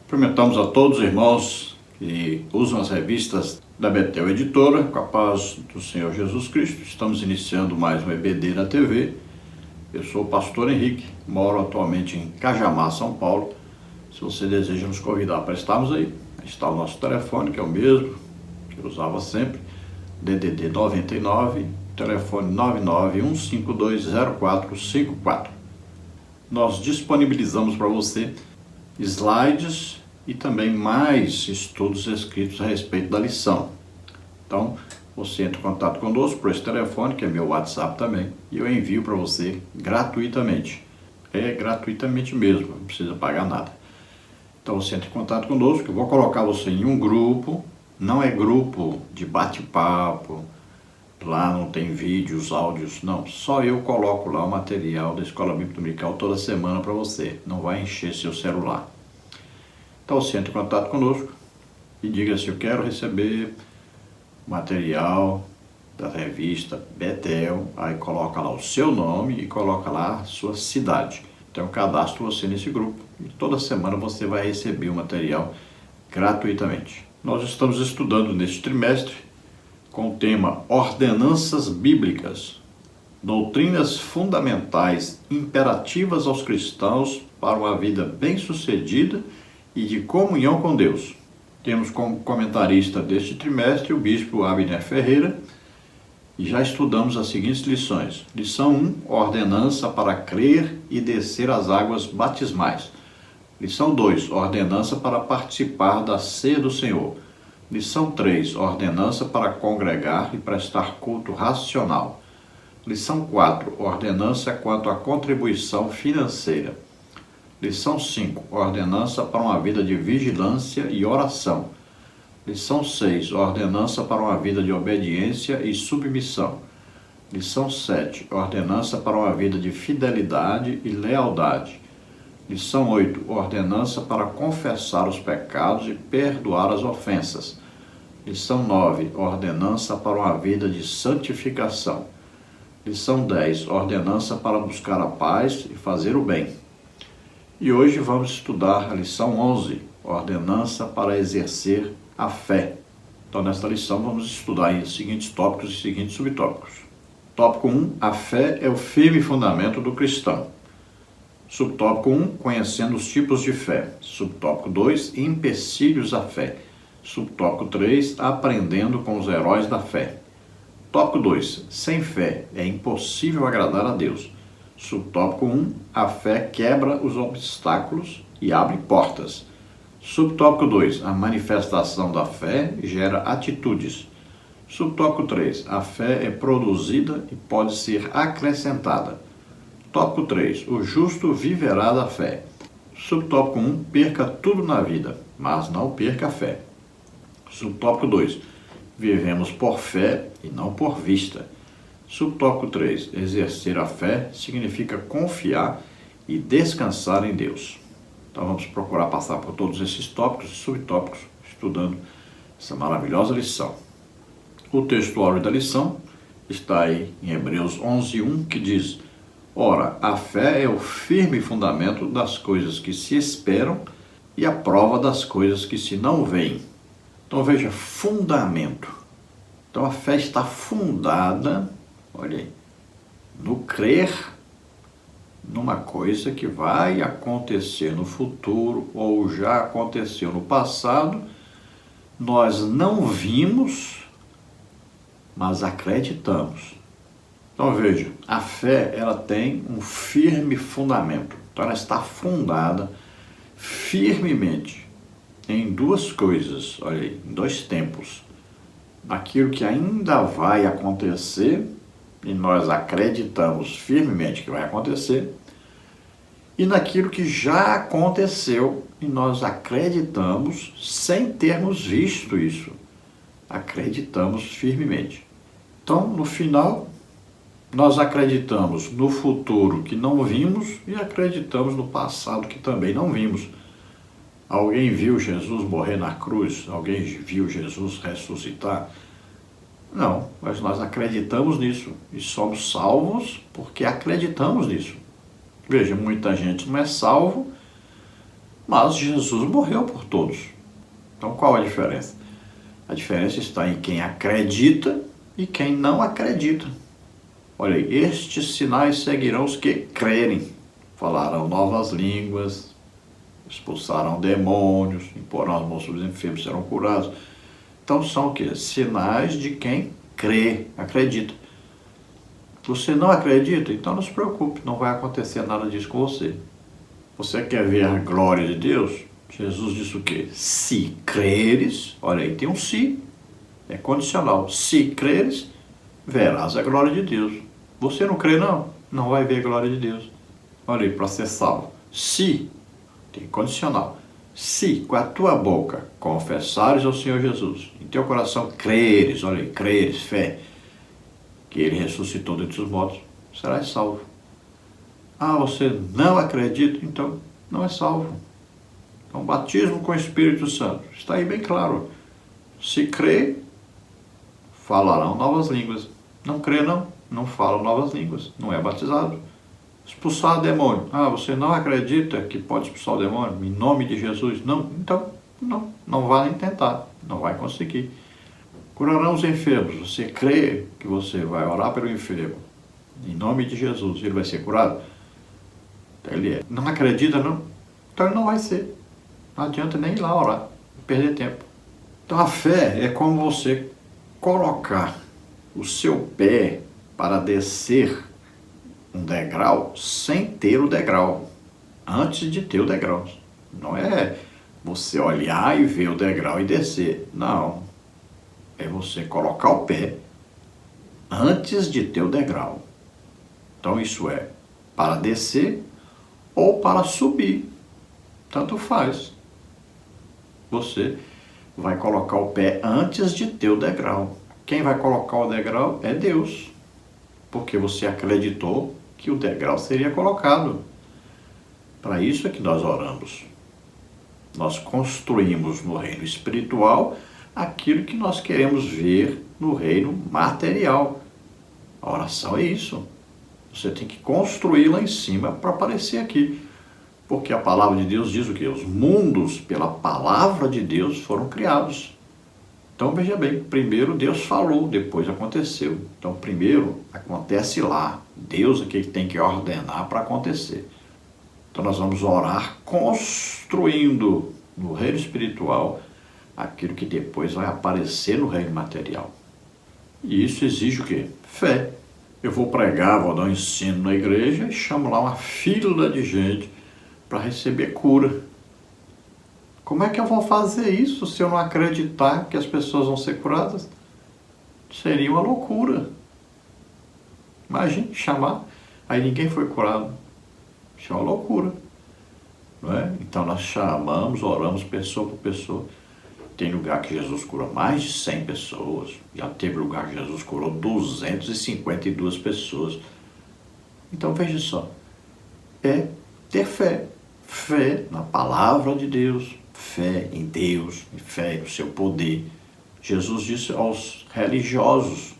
Cumprimentamos a todos os irmãos que usam as revistas da Betel Editora, com a paz do Senhor Jesus Cristo. Estamos iniciando mais um EBD na TV. Eu sou o pastor Henrique, moro atualmente em Cajamar, São Paulo. Se você deseja nos convidar para estarmos aí, está o nosso telefone, que é o mesmo que eu usava sempre, DDD 99, telefone 991520454. Nós disponibilizamos para você slides e também mais estudos escritos a respeito da lição. Então, você entra em contato conosco por esse telefone, que é meu WhatsApp também, e eu envio para você gratuitamente. É gratuitamente mesmo, não precisa pagar nada. Então, você entra em contato conosco, eu vou colocar você em um grupo, não é grupo de bate-papo, lá não tem vídeos, áudios, não. Só eu coloco lá o material da Escola Bíblica Dominical toda semana para você. Não vai encher seu celular. Então você entra em contato conosco e diga se eu quero receber material da revista Betel. Aí coloca lá o seu nome e coloca lá a sua cidade. Então eu cadastro você nesse grupo e toda semana você vai receber o material gratuitamente. Nós estamos estudando neste trimestre com o tema Ordenanças Bíblicas, doutrinas fundamentais imperativas aos cristãos para uma vida bem-sucedida e de comunhão com Deus. Temos como comentarista deste trimestre o bispo Abner Ferreira e já estudamos as seguintes lições. Lição 1, ordenança para crer e descer as águas batismais. Lição 2, ordenança para participar da ceia do Senhor. Lição 3, ordenança para congregar e prestar culto racional. Lição 4, ordenança quanto à contribuição financeira. Lição 5, ordenança para uma vida de vigilância e oração. Lição 6, ordenança para uma vida de obediência e submissão. Lição 7, ordenança para uma vida de fidelidade e lealdade. Lição 8, ordenança para confessar os pecados e perdoar as ofensas. Lição 9, ordenança para uma vida de santificação. Lição 10, ordenança para buscar a paz e fazer o bem. E hoje vamos estudar a lição 11, ordenança para exercer a fé. Então nesta lição vamos estudar aí os seguintes tópicos e seguintes subtópicos. Tópico 1, a fé é o firme fundamento do cristão. Subtópico 1, conhecendo os tipos de fé. Subtópico 2, empecilhos à fé. Subtópico 3, aprendendo com os heróis da fé. Tópico 2, sem fé é impossível agradar a Deus. Subtópico 1, a fé quebra os obstáculos e abre portas. Subtópico 2, a manifestação da fé gera atitudes. Subtópico 3, a fé é produzida e pode ser acrescentada. Tópico 3, o justo viverá da fé. Subtópico 1, perca tudo na vida, mas não perca a fé. Subtópico 2, vivemos por fé e não por vista. Subtópico 3, exercer a fé significa confiar e descansar em Deus. Então vamos procurar passar por todos esses tópicos e subtópicos, estudando essa maravilhosa lição. O textuário da lição está aí em Hebreus 11:1, que diz: ora, a fé é o firme fundamento das coisas que se esperam e a prova das coisas que se não veem. Então veja, fundamento. Então a fé está fundada, olha aí, no crer numa coisa que vai acontecer no futuro ou já aconteceu no passado. Nós não vimos, mas acreditamos. Então veja, a fé ela tem um firme fundamento. Então ela está fundada firmemente em duas coisas, olha aí, em dois tempos. Naquilo que ainda vai acontecer, e nós acreditamos firmemente que vai acontecer, e naquilo que já aconteceu, e nós acreditamos sem termos visto isso. Acreditamos firmemente. Então, no final, nós acreditamos no futuro que não vimos e acreditamos no passado que também não vimos. Alguém viu Jesus morrer na cruz? Alguém viu Jesus ressuscitar? Não, mas nós acreditamos nisso e somos salvos porque acreditamos nisso. Veja, muita gente não é salvo mas Jesus morreu por todos. Então qual a diferença? A diferença está em quem acredita e quem não acredita. Olha aí, estes sinais seguirão os que crerem. Falarão novas línguas, expulsarão demônios, imporão as mãos sobre os enfermos, serão curados. Então são o quê? Sinais de quem crê, acredita. Você não acredita? Então não se preocupe, não vai acontecer nada disso com você. Você quer ver a glória de Deus? Jesus disse o quê? Se creres, olha aí, tem um se, é condicional. Se creres, verás a glória de Deus. Você não crê não? Não vai ver a glória de Deus. Olha aí, para ser salvo. Se, tem condicional. Se com a tua boca confessares ao Senhor Jesus, em teu coração creres, olha aí, creres, fé, que Ele ressuscitou dentre os mortos, serás salvo. Ah, você não acredita? Então não é salvo. Então, batismo com o Espírito Santo. Está aí bem claro. Se crê, falarão novas línguas. Não crê, não fala novas línguas. Não é batizado. Expulsar demônio. Ah, você não acredita que pode expulsar o demônio? Em nome de Jesus? Não. Então, não vai tentar. Não vai conseguir. Curarão os enfermos. Você crê que você vai orar pelo enfermo? Em nome de Jesus, ele vai ser curado? Então, ele é. Não acredita, não? Então ele não vai ser. Não adianta nem ir lá orar, perder tempo. Então a fé é como você colocar o seu pé para descer um degrau sem ter o degrau, antes de ter o degrau. Não é você olhar e ver o degrau e descer. Não. É você colocar o pé antes de ter o degrau. Então isso é para descer ou para subir. Tanto faz. Você vai colocar o pé antes de ter o degrau. Quem vai colocar o degrau é Deus. Porque você acreditou que o degrau seria colocado. Para isso é que nós oramos. Nós construímos no reino espiritual aquilo que nós queremos ver no reino material. A oração é isso. Você tem que construir lá em cima para aparecer aqui. Porque a palavra de Deus diz o quê? Os mundos, pela palavra de Deus, foram criados. Então, veja bem, primeiro Deus falou, depois aconteceu. Então, primeiro acontece lá. Deus é que tem que ordenar para acontecer. Então, nós vamos orar construindo no reino espiritual aquilo que depois vai aparecer no reino material. E isso exige o quê? Fé. Eu vou pregar, vou dar um ensino na igreja e chamo lá uma fila de gente para receber cura. Como é que eu vou fazer isso se eu não acreditar que as pessoas vão ser curadas? Seria uma loucura. Imagine chamar, aí ninguém foi curado. Isso é uma loucura. Não é? Então nós chamamos, oramos pessoa por pessoa. Tem lugar que Jesus cura mais de 100 pessoas. Já teve lugar que Jesus curou 252 pessoas. Então veja só, é ter fé. Fé na palavra de Deus, fé em Deus, fé no seu poder. Jesus disse aos religiosos,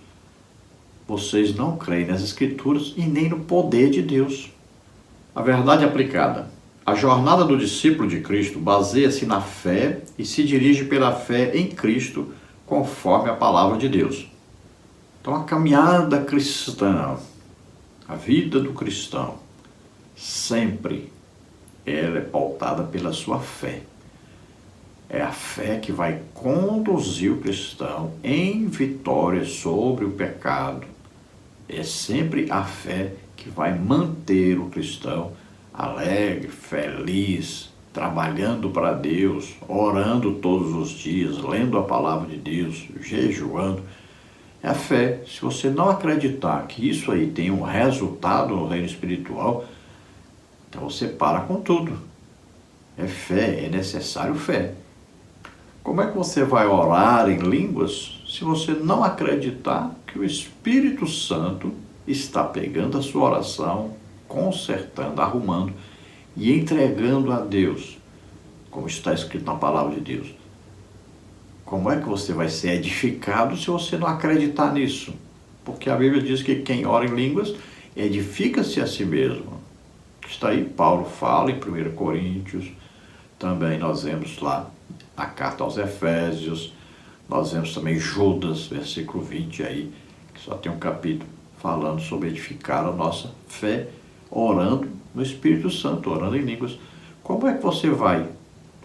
vocês não creem nas Escrituras e nem no poder de Deus. A verdade aplicada. A jornada do discípulo de Cristo baseia-se na fé e se dirige pela fé em Cristo, conforme a palavra de Deus. Então a caminhada cristã, a vida do cristão, sempre ela é pautada pela sua fé. É a fé que vai conduzir o cristão em vitória sobre o pecado. É sempre a fé que vai manter o cristão alegre, feliz, trabalhando para Deus, orando todos os dias, lendo a palavra de Deus, jejuando. É a fé. Se você não acreditar que isso aí tem um resultado no reino espiritual, então você para com tudo. É fé, é necessário fé. Como é que você vai orar em línguas se você não acreditar que o Espírito Santo está pegando a sua oração, consertando, arrumando e entregando a Deus, como está escrito na palavra de Deus? Como é que você vai ser edificado se você não acreditar nisso? Porque a Bíblia diz que quem ora em línguas edifica-se a si mesmo. Está aí, Paulo fala em 1 Coríntios, Também nós vemos lá a carta aos Efésios, nós vemos também Judas, versículo 20 aí, que só tem um capítulo falando sobre edificar a nossa fé, orando no Espírito Santo, orando em línguas. Como é que você vai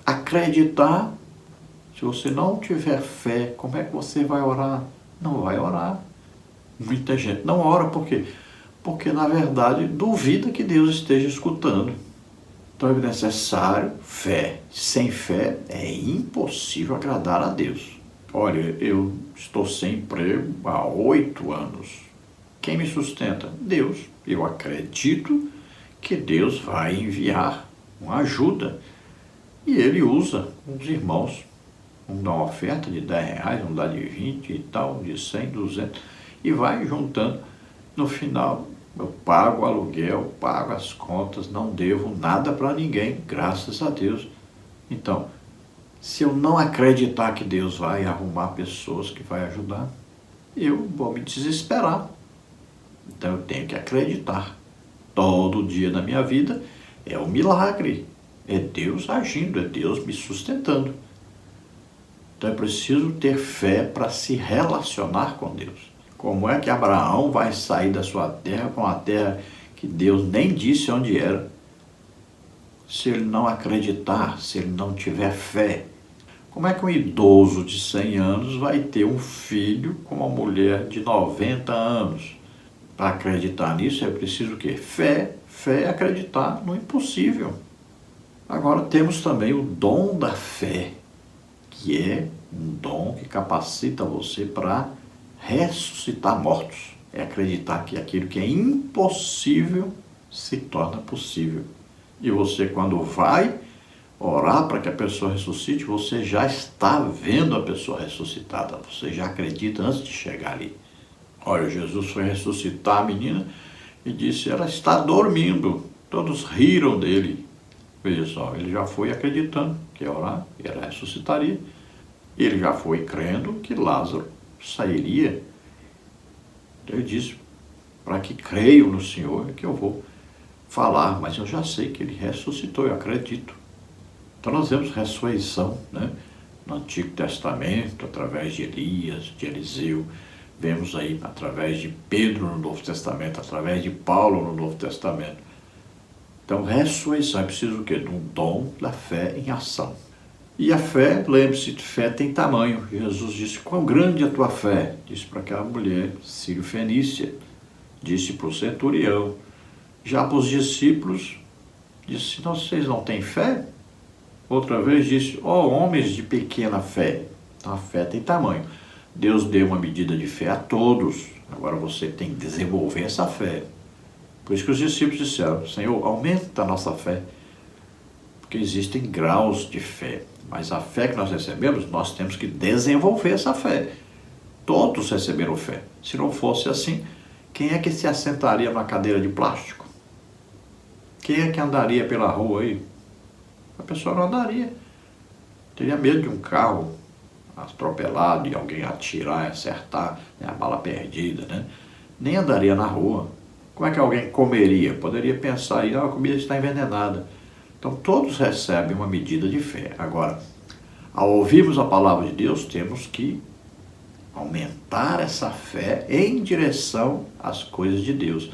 acreditar se você não tiver fé? Como é que você vai orar? Não vai orar. Muita gente não ora, por quê? Porque, na verdade, duvida que Deus esteja escutando. Então é necessário fé. Sem fé é impossível agradar a Deus. Olha, eu estou sem emprego há 8 anos. Quem me sustenta? Deus. Eu acredito que Deus vai enviar uma ajuda. E Ele usa os irmãos. Um dá uma oferta de R$10, um dá de 20 e tal, de 100, 200. E vai juntando. No final, eu pago o aluguel, pago as contas, não devo nada para ninguém, graças a Deus. Então, se eu não acreditar que Deus vai arrumar pessoas que vai ajudar, eu vou me desesperar. Então, eu tenho que acreditar. Todo dia da minha vida é um milagre. É Deus agindo, é Deus me sustentando. Então, é preciso ter fé para se relacionar com Deus. Como é que Abraão vai sair da sua terra com a terra que Deus nem disse onde era? Se ele não acreditar, se ele não tiver fé. Como é que um idoso de 100 anos vai ter um filho com uma mulher de 90 anos? Para acreditar nisso é preciso o quê? Fé. Fé é acreditar no impossível. Agora temos também o dom da fé, que é um dom que capacita você para ressuscitar mortos. É acreditar que aquilo que é impossível se torna possível. E você, quando vai orar para que a pessoa ressuscite, você já está vendo a pessoa ressuscitada. Você já acredita antes de chegar ali. Olha, Jesus foi ressuscitar a menina e disse, ela está dormindo. Todos riram dele. Veja só, ele já foi acreditando que ia orar, que ela ressuscitaria. Ele já foi crendo que Lázaro sairia. Então ele disse, para que creio no Senhor é que eu vou falar, mas eu já sei que ele ressuscitou, eu acredito. Então nós vemos ressurreição, né? No Antigo Testamento, através de Elias, de Eliseu, vemos aí através de Pedro no Novo Testamento, através de Paulo no Novo Testamento. Então ressurreição é preciso o quê? De um dom da fé em ação. E a fé, lembre-se, fé tem tamanho. Jesus disse, quão grande é a tua fé? Disse para aquela mulher, sírio-fenícia, disse para o centurião. Já para os discípulos, disse, não, vocês não têm fé? Outra vez disse, ó homens de pequena fé. Então a fé tem tamanho. Deus deu uma medida de fé a todos. Agora você tem que desenvolver essa fé. Por isso que os discípulos disseram, Senhor, aumenta a nossa fé. Porque existem graus de fé. Mas a fé que nós recebemos, nós temos que desenvolver essa fé. Todos receberam fé. Se não fosse assim, quem é que se assentaria numa cadeira de plástico? Quem é que andaria pela rua aí? A pessoa não andaria. Teria medo de um carro atropelado e alguém atirar e acertar, né, a bala perdida, né? Nem andaria na rua. Como é que alguém comeria? Poderia pensar aí, a comida está envenenada. Então, todos recebem uma medida de fé. Agora, ao ouvirmos a palavra de Deus, temos que aumentar essa fé em direção às coisas de Deus,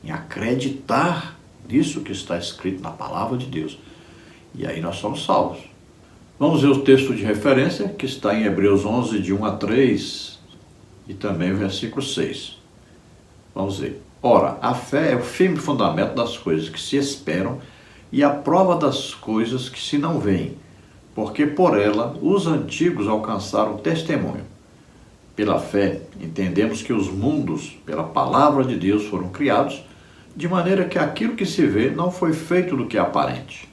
em acreditar nisso que está escrito na palavra de Deus. E aí nós somos salvos. Vamos ver o texto de referência, que está em Hebreus 11, de 1 a 3, e também o versículo 6. Vamos ver. Ora, a fé é o firme fundamento das coisas que se esperam, e a prova das coisas que se não veem, porque por ela os antigos alcançaram testemunho. Pela fé, entendemos que os mundos, pela palavra de Deus, foram criados, de maneira que aquilo que se vê não foi feito do que é aparente.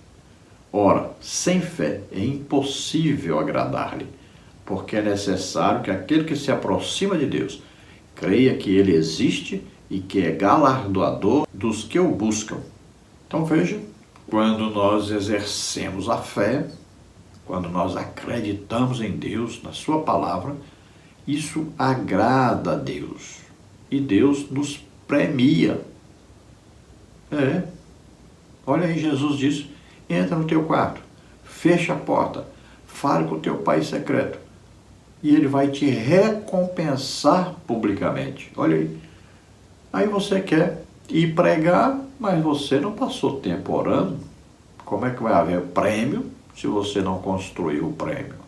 Ora, sem fé é impossível agradar-lhe, porque é necessário que aquele que se aproxima de Deus creia que ele existe e que é galardoador dos que o buscam. Então veja, quando nós exercemos a fé, quando nós acreditamos em Deus, na sua palavra, isso agrada a Deus. E Deus nos premia. Olha aí, Jesus disse, entra no teu quarto, feche a porta, fale com o teu pai secreto e ele vai te recompensar publicamente. Olha aí. Aí você quer ir pregar, mas você não passou tempo orando. Como é que vai haver prêmio se você não construiu o prêmio?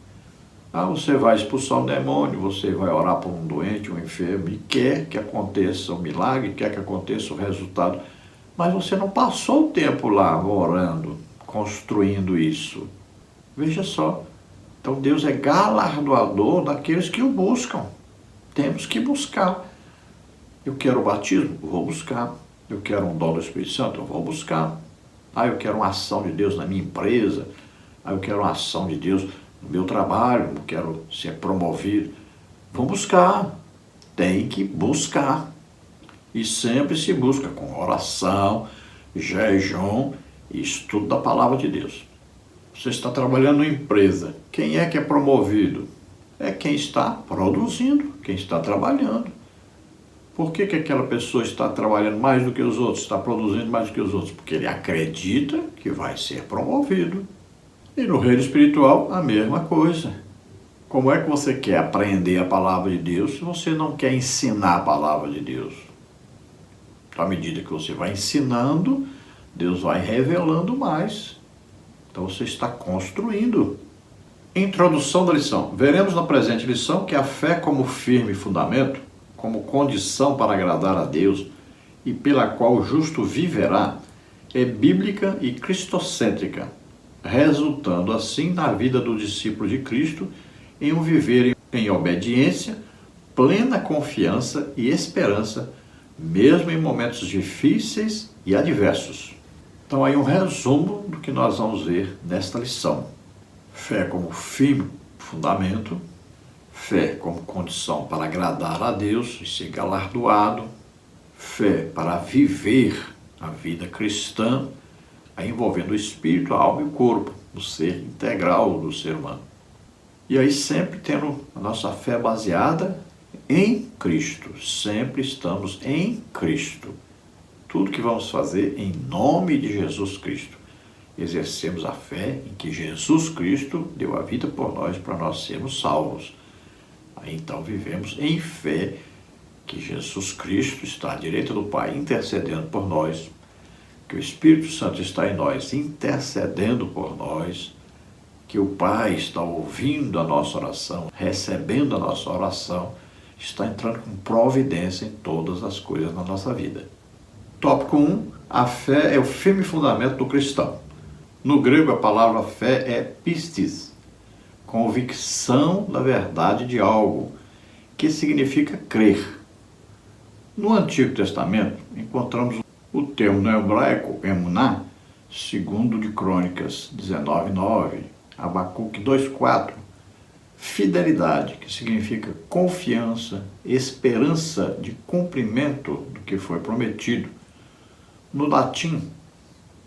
Você vai expulsar um demônio, você vai orar por um doente, um enfermo, e quer que aconteça um milagre, quer que aconteça o resultado, mas você não passou o tempo lá orando, construindo isso. Veja só, então Deus é galardoador daqueles que o buscam. Temos que buscar. Eu quero o batismo? Vou buscar. Eu quero um dom do Espírito Santo? Eu vou buscar. Eu quero uma ação de Deus na minha empresa. Eu quero uma ação de Deus no meu trabalho, eu quero ser promovido. Vou buscar. Tem que buscar. E sempre se busca com oração, jejum e estudo da palavra de Deus. Você está trabalhando numa empresa. Quem é que é promovido? É quem está produzindo, quem está trabalhando. Por que aquela pessoa está trabalhando mais do que os outros, está produzindo mais do que os outros? Porque ele acredita que vai ser promovido. E no reino espiritual, a mesma coisa. Como é que você quer aprender a palavra de Deus se você não quer ensinar a palavra de Deus? Então, à medida que você vai ensinando, Deus vai revelando mais. Então, você está construindo. Introdução da lição. Veremos na presente lição que a fé como firme fundamento, como condição para agradar a Deus e pela qual o justo viverá, é bíblica e cristocêntrica, resultando assim na vida do discípulo de Cristo em um viver em obediência, plena confiança e esperança, mesmo em momentos difíceis e adversos. Então aí um resumo do que nós vamos ver nesta lição. Fé como firme fundamento, fé como condição para agradar a Deus e ser galardoado, fé para viver a vida cristã, envolvendo o espírito, a alma e o corpo, o ser integral do ser humano. E aí sempre tendo a nossa fé baseada em Cristo, sempre estamos em Cristo. Tudo que vamos fazer em nome de Jesus Cristo. Exercemos a fé em que Jesus Cristo deu a vida por nós para nós sermos salvos. Aí então vivemos em fé que Jesus Cristo está à direita do Pai intercedendo por nós, que o Espírito Santo está em nós intercedendo por nós, que o Pai está ouvindo a nossa oração, recebendo a nossa oração, está entrando com providência em todas as coisas na nossa vida. Tópico 1. A fé é o firme fundamento do cristão. No grego, a palavra fé é pistis, convicção da verdade de algo, que significa crer. No Antigo Testamento, encontramos o termo no hebraico, emuná, segundo de Crônicas 19:9, Abacuque 2:4, fidelidade, que significa confiança, esperança de cumprimento do que foi prometido. No latim,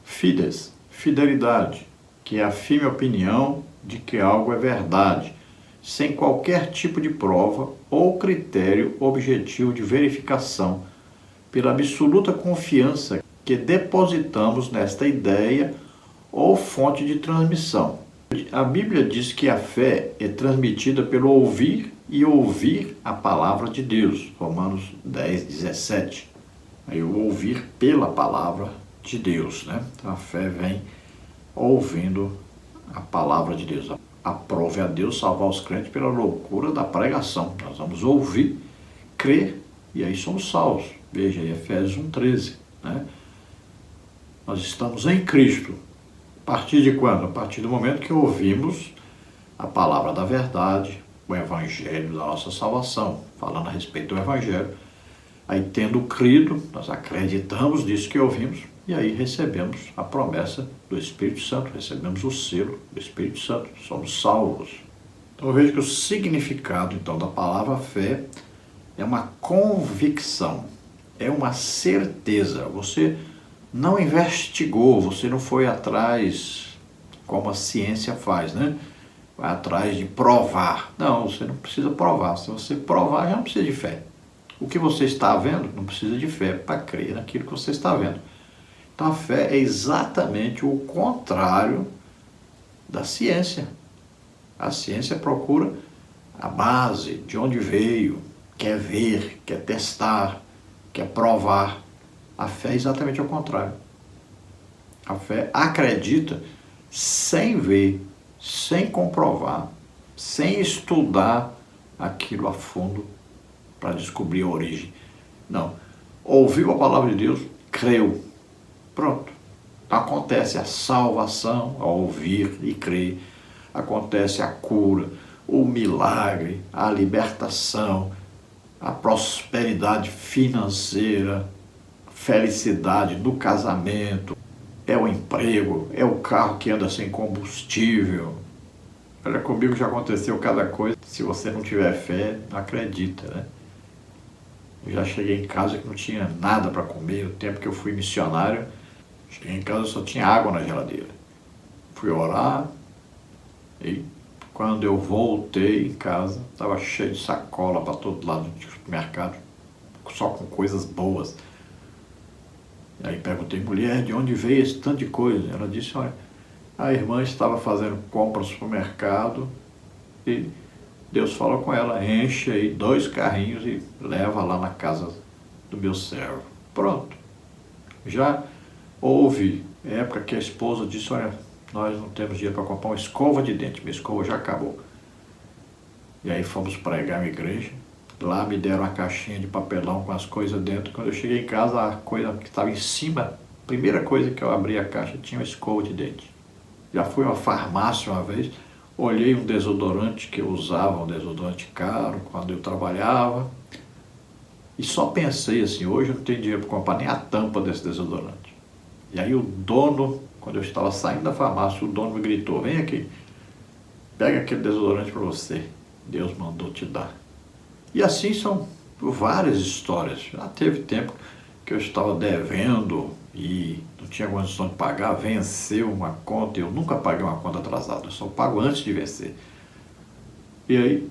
fides, fidelidade, que é a firme opinião de que algo é verdade, sem qualquer tipo de prova ou critério objetivo de verificação, pela absoluta confiança que depositamos nesta ideia ou fonte de transmissão. A Bíblia diz que a fé é transmitida pelo ouvir e ouvir a palavra de Deus, Romanos 10:17. Aí o ouvir pela palavra de Deus, né? Então a fé vem ouvindo a palavra de Deus. Aprove a Deus salvar os crentes pela loucura da pregação. Nós vamos ouvir, crer e aí somos salvos. Veja aí Efésios 1:13, né? Nós estamos em Cristo. A partir de quando? A partir do momento que ouvimos a palavra da verdade, o evangelho da nossa salvação, falando a respeito do evangelho. Aí tendo crido, nós acreditamos nisso que ouvimos e aí recebemos a promessa do Espírito Santo, recebemos o selo do Espírito Santo, somos salvos. Então eu vejo que o significado então da palavra fé é uma convicção, é uma certeza. Você não investigou, você não foi atrás como a ciência faz, né? Vai atrás de provar. Não, você não precisa provar. Se você provar, já não precisa de fé. O que você está vendo não precisa de fé para crer naquilo que você está vendo. Então a fé é exatamente o contrário da ciência. A ciência procura a base, de onde veio, quer ver, quer testar, quer provar. A fé é exatamente ao contrário. A fé acredita sem ver, sem comprovar, sem estudar aquilo a fundo para descobrir a origem. Não. Ouviu a palavra de Deus, creu. Pronto. Acontece a salvação ao ouvir e crer. Acontece a cura, o milagre, a libertação, a prosperidade financeira, felicidade no casamento, é o emprego, é o carro que anda sem combustível. Olha, comigo já aconteceu cada coisa. Se você não tiver fé, não acredita, né? Eu já cheguei em casa que não tinha nada para comer. O tempo que eu fui missionário, cheguei em casa só tinha água na geladeira. Fui orar e quando eu voltei em casa, estava cheio de sacola para todo lado do supermercado, só com coisas boas. E aí perguntei, mulher, de onde veio esse tanto de coisa? Ela disse, olha, a irmã estava fazendo compra no supermercado e Deus falou com ela, enche aí 2 carrinhos e leva lá na casa do meu servo. Pronto. Já houve época que a esposa disse, olha, nós não temos dinheiro para comprar uma escova de dente, minha escova já acabou. E aí fomos pregar na igreja, lá me deram uma caixinha de papelão com as coisas dentro. Quando eu cheguei em casa, a coisa que estava em cima, a primeira coisa que eu abri a caixa tinha uma escova de dente. Já fui a uma farmácia uma vez, olhei um desodorante que eu usava, um desodorante caro, quando eu trabalhava, e só pensei assim, hoje eu não tenho dinheiro para comprar nem a tampa desse desodorante. E aí o dono, quando eu estava saindo da farmácia, o dono me gritou, vem aqui, pega aquele desodorante para você, Deus mandou te dar. E assim são várias histórias. Já teve tempo que eu estava devendo e não tinha condição de pagar, venceu uma conta, eu nunca paguei uma conta atrasada, eu só pago antes de vencer. E aí,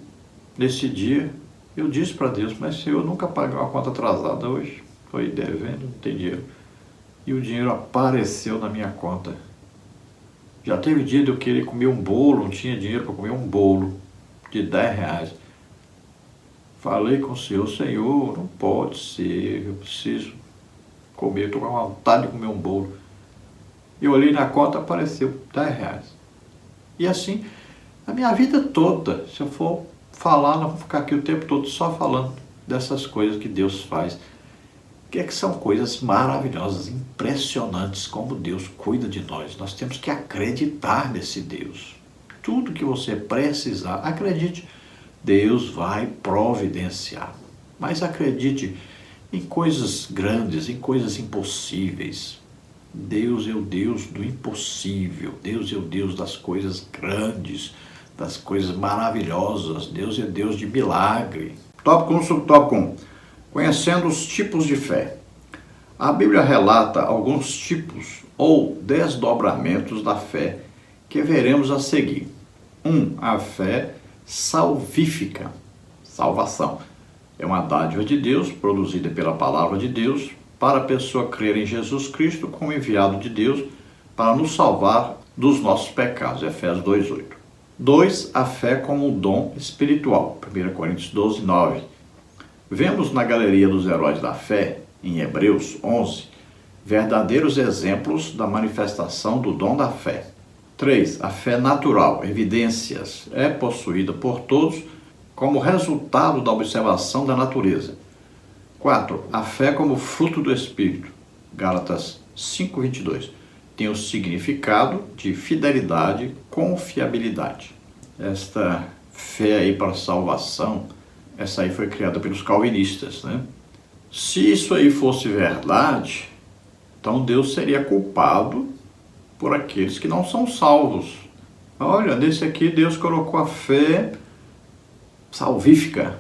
nesse dia, eu disse para Deus, mas se eu nunca paguei uma conta atrasada hoje, foi devendo, não tem dinheiro. E o dinheiro apareceu na minha conta. Já teve dia de eu querer comer um bolo, não tinha dinheiro para comer um bolo de R$10. Falei com o Senhor, Senhor, não pode ser, eu preciso comer, estou com vontade de comer um bolo. Eu olhei na conta, apareceu R$10. E assim, a minha vida toda, se eu for falar, não vou ficar aqui o tempo todo só falando dessas coisas que Deus faz. Que são coisas maravilhosas, impressionantes, como Deus cuida de nós. Nós temos que acreditar nesse Deus. Tudo que você precisar, acredite, Deus vai providenciar. Mas acredite em coisas grandes, em coisas impossíveis. Deus é o Deus do impossível. Deus é o Deus das coisas grandes, das coisas maravilhosas. Deus é Deus de milagre. Tópico 1, subtópico 1. Conhecendo os tipos de fé. A Bíblia relata alguns tipos ou desdobramentos da fé que veremos a seguir. 1. A fé salvífica. Salvação. É uma dádiva de Deus, produzida pela palavra de Deus, para a pessoa crer em Jesus Cristo como enviado de Deus para nos salvar dos nossos pecados. Efésios 2:8. 2. A fé como um dom espiritual. 1 Coríntios 12:9. Vemos na galeria dos heróis da fé, em Hebreus 11, verdadeiros exemplos da manifestação do dom da fé. 3. A fé natural, evidências, é possuída por todos como resultado da observação da natureza. 4. A fé como fruto do Espírito, Gálatas 5:22, tem o significado de fidelidade, confiabilidade. Esta fé aí para a salvação, essa aí foi criada pelos calvinistas, né? Se isso aí fosse verdade, então Deus seria culpado por aqueles que não são salvos. Olha, nesse aqui Deus colocou a fé salvífica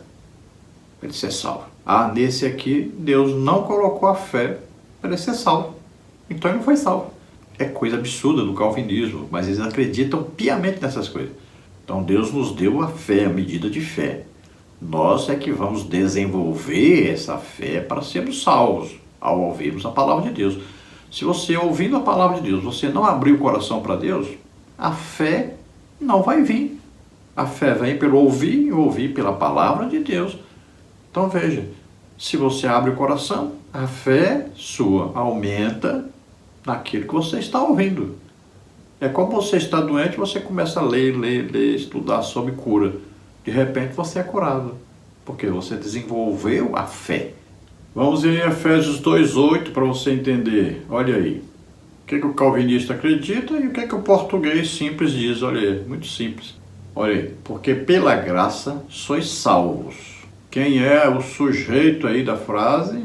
para ele ser salvo. Ah, nesse aqui Deus não colocou a fé para ele ser salvo. Então ele não foi salvo. É coisa absurda do calvinismo, mas eles acreditam piamente nessas coisas. Então Deus nos deu a fé, a medida de fé. Nós é que vamos desenvolver essa fé para sermos salvos ao ouvirmos a palavra de Deus. Se você, ouvindo a palavra de Deus, você não abrir o coração para Deus, a fé não vai vir. A fé vem pelo ouvir e ouvir pela palavra de Deus. Então veja, se você abre o coração, a fé sua aumenta naquilo que você está ouvindo. É como você está doente, você começa a ler, estudar sobre cura. De repente você é curado, porque você desenvolveu a fé. Vamos em Efésios 2:8 para você entender. Olha aí. O que o calvinista acredita e o que o português simples diz. Olha aí, muito simples. Olha aí. Porque pela graça sois salvos. Quem é o sujeito aí da frase?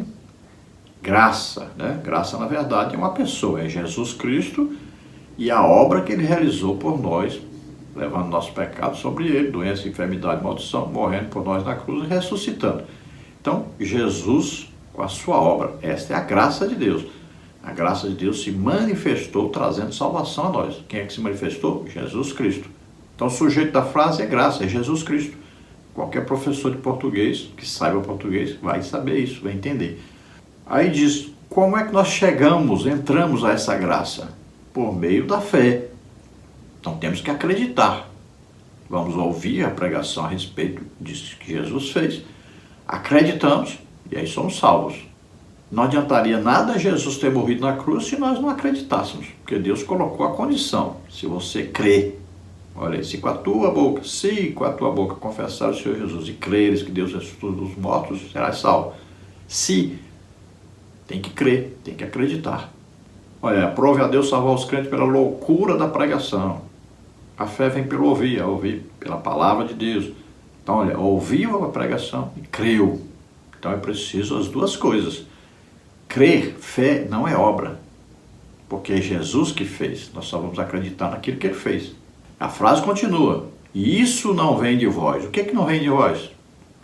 Graça, né? Graça, na verdade, é uma pessoa. É Jesus Cristo e a obra que ele realizou por nós, levando nosso pecado sobre ele, doença, enfermidade, maldição, morrendo por nós na cruz e ressuscitando. Então, Jesus, com a sua obra, esta é a graça de Deus. A graça de Deus se manifestou trazendo salvação a nós. Quem é que se manifestou? Jesus Cristo. Então, o sujeito da frase é graça, é Jesus Cristo. Qualquer professor de português que saiba português vai saber isso, vai entender. Aí diz, como é que nós entramos a essa graça? Por meio da fé. Então temos que acreditar. Vamos ouvir a pregação a respeito disso que Jesus fez. Acreditamos e aí somos salvos. Não adiantaria nada Jesus ter morrido na cruz se nós não acreditássemos, porque Deus colocou a condição. Se você crê, olha aí, se com a tua boca confessar o Senhor Jesus e creres que Deus ressuscitou dos mortos, serás salvo. Se, tem que crer, tem que acreditar. Olha, aprove a Deus salvar os crentes pela loucura da pregação. A fé vem pelo ouvir, pela palavra de Deus. Então, olha, ouviu a pregação e creu. Então é preciso as duas coisas. Crer, fé, não é obra. Porque é Jesus que fez. Nós só vamos acreditar naquilo que ele fez. A frase continua. E isso não vem de vós. O que é que não vem de vós?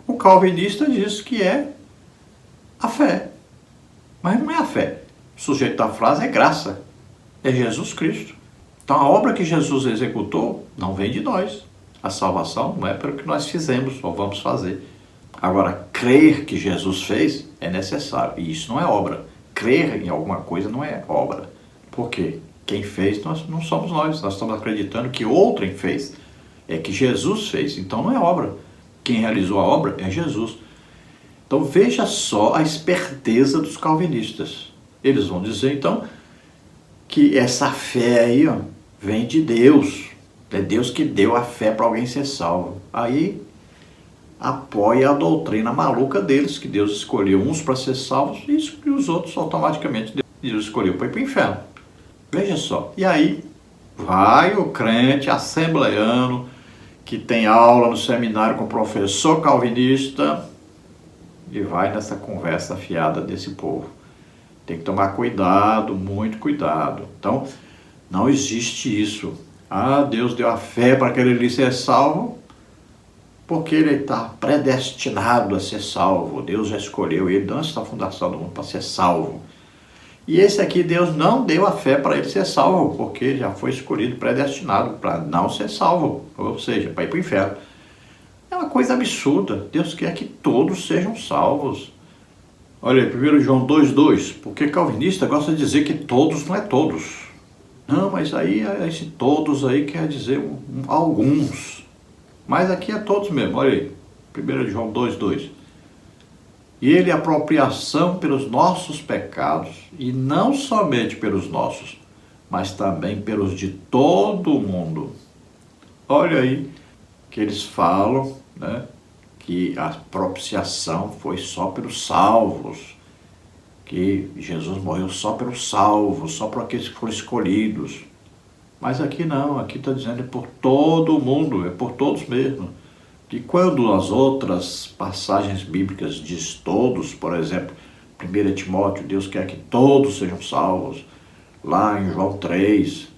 O calvinista diz que é a fé. Mas não é a fé. O sujeito da frase é graça. É Jesus Cristo. Então a obra que Jesus executou não vem de nós. A salvação não é pelo que nós fizemos ou vamos fazer. Agora, crer que Jesus fez é necessário. E isso não é obra. Crer em alguma coisa não é obra. Por quê? Quem fez nós não somos nós. Nós estamos acreditando que outrem fez. É que Jesus fez. Então não é obra. Quem realizou a obra é Jesus. Então veja só a esperteza dos calvinistas. Eles vão dizer então que essa fé aí vem de Deus. É Deus que deu a fé para alguém ser salvo. Aí apoia a doutrina maluca deles, que Deus escolheu uns para ser salvos e os outros automaticamente Deus escolheu para ir para o inferno. Veja só. E aí vai o crente assembleiano que tem aula no seminário com o professor calvinista e vai nessa conversa fiada desse povo. Tem que tomar cuidado, muito cuidado. Então, não existe isso. Ah, Deus deu a fé para aquele ser salvo, porque ele está predestinado a ser salvo. Deus já escolheu ele antes da fundação do mundo para ser salvo. E esse aqui, Deus não deu a fé para ele ser salvo, porque ele já foi escolhido, predestinado para não ser salvo, ou seja, para ir para o inferno. É uma coisa absurda. Deus quer que todos sejam salvos. Olha aí, 1 João 2:2, porque calvinista gosta de dizer que todos não é todos. Não, mas aí esse todos aí quer dizer alguns. Mas aqui é todos mesmo, olha aí, 1 João 2:2. E ele é apropriação pelos nossos pecados, e não somente pelos nossos, mas também pelos de todo mundo. Olha aí, que eles falam, né? Que a propiciação foi só pelos salvos, que Jesus morreu só pelos salvos, só por aqueles que foram escolhidos. Mas aqui não, aqui está dizendo é por todo mundo, é por todos mesmo. E quando as outras passagens bíblicas diz todos, por exemplo, 1 Timóteo, Deus quer que todos sejam salvos, lá em João 3,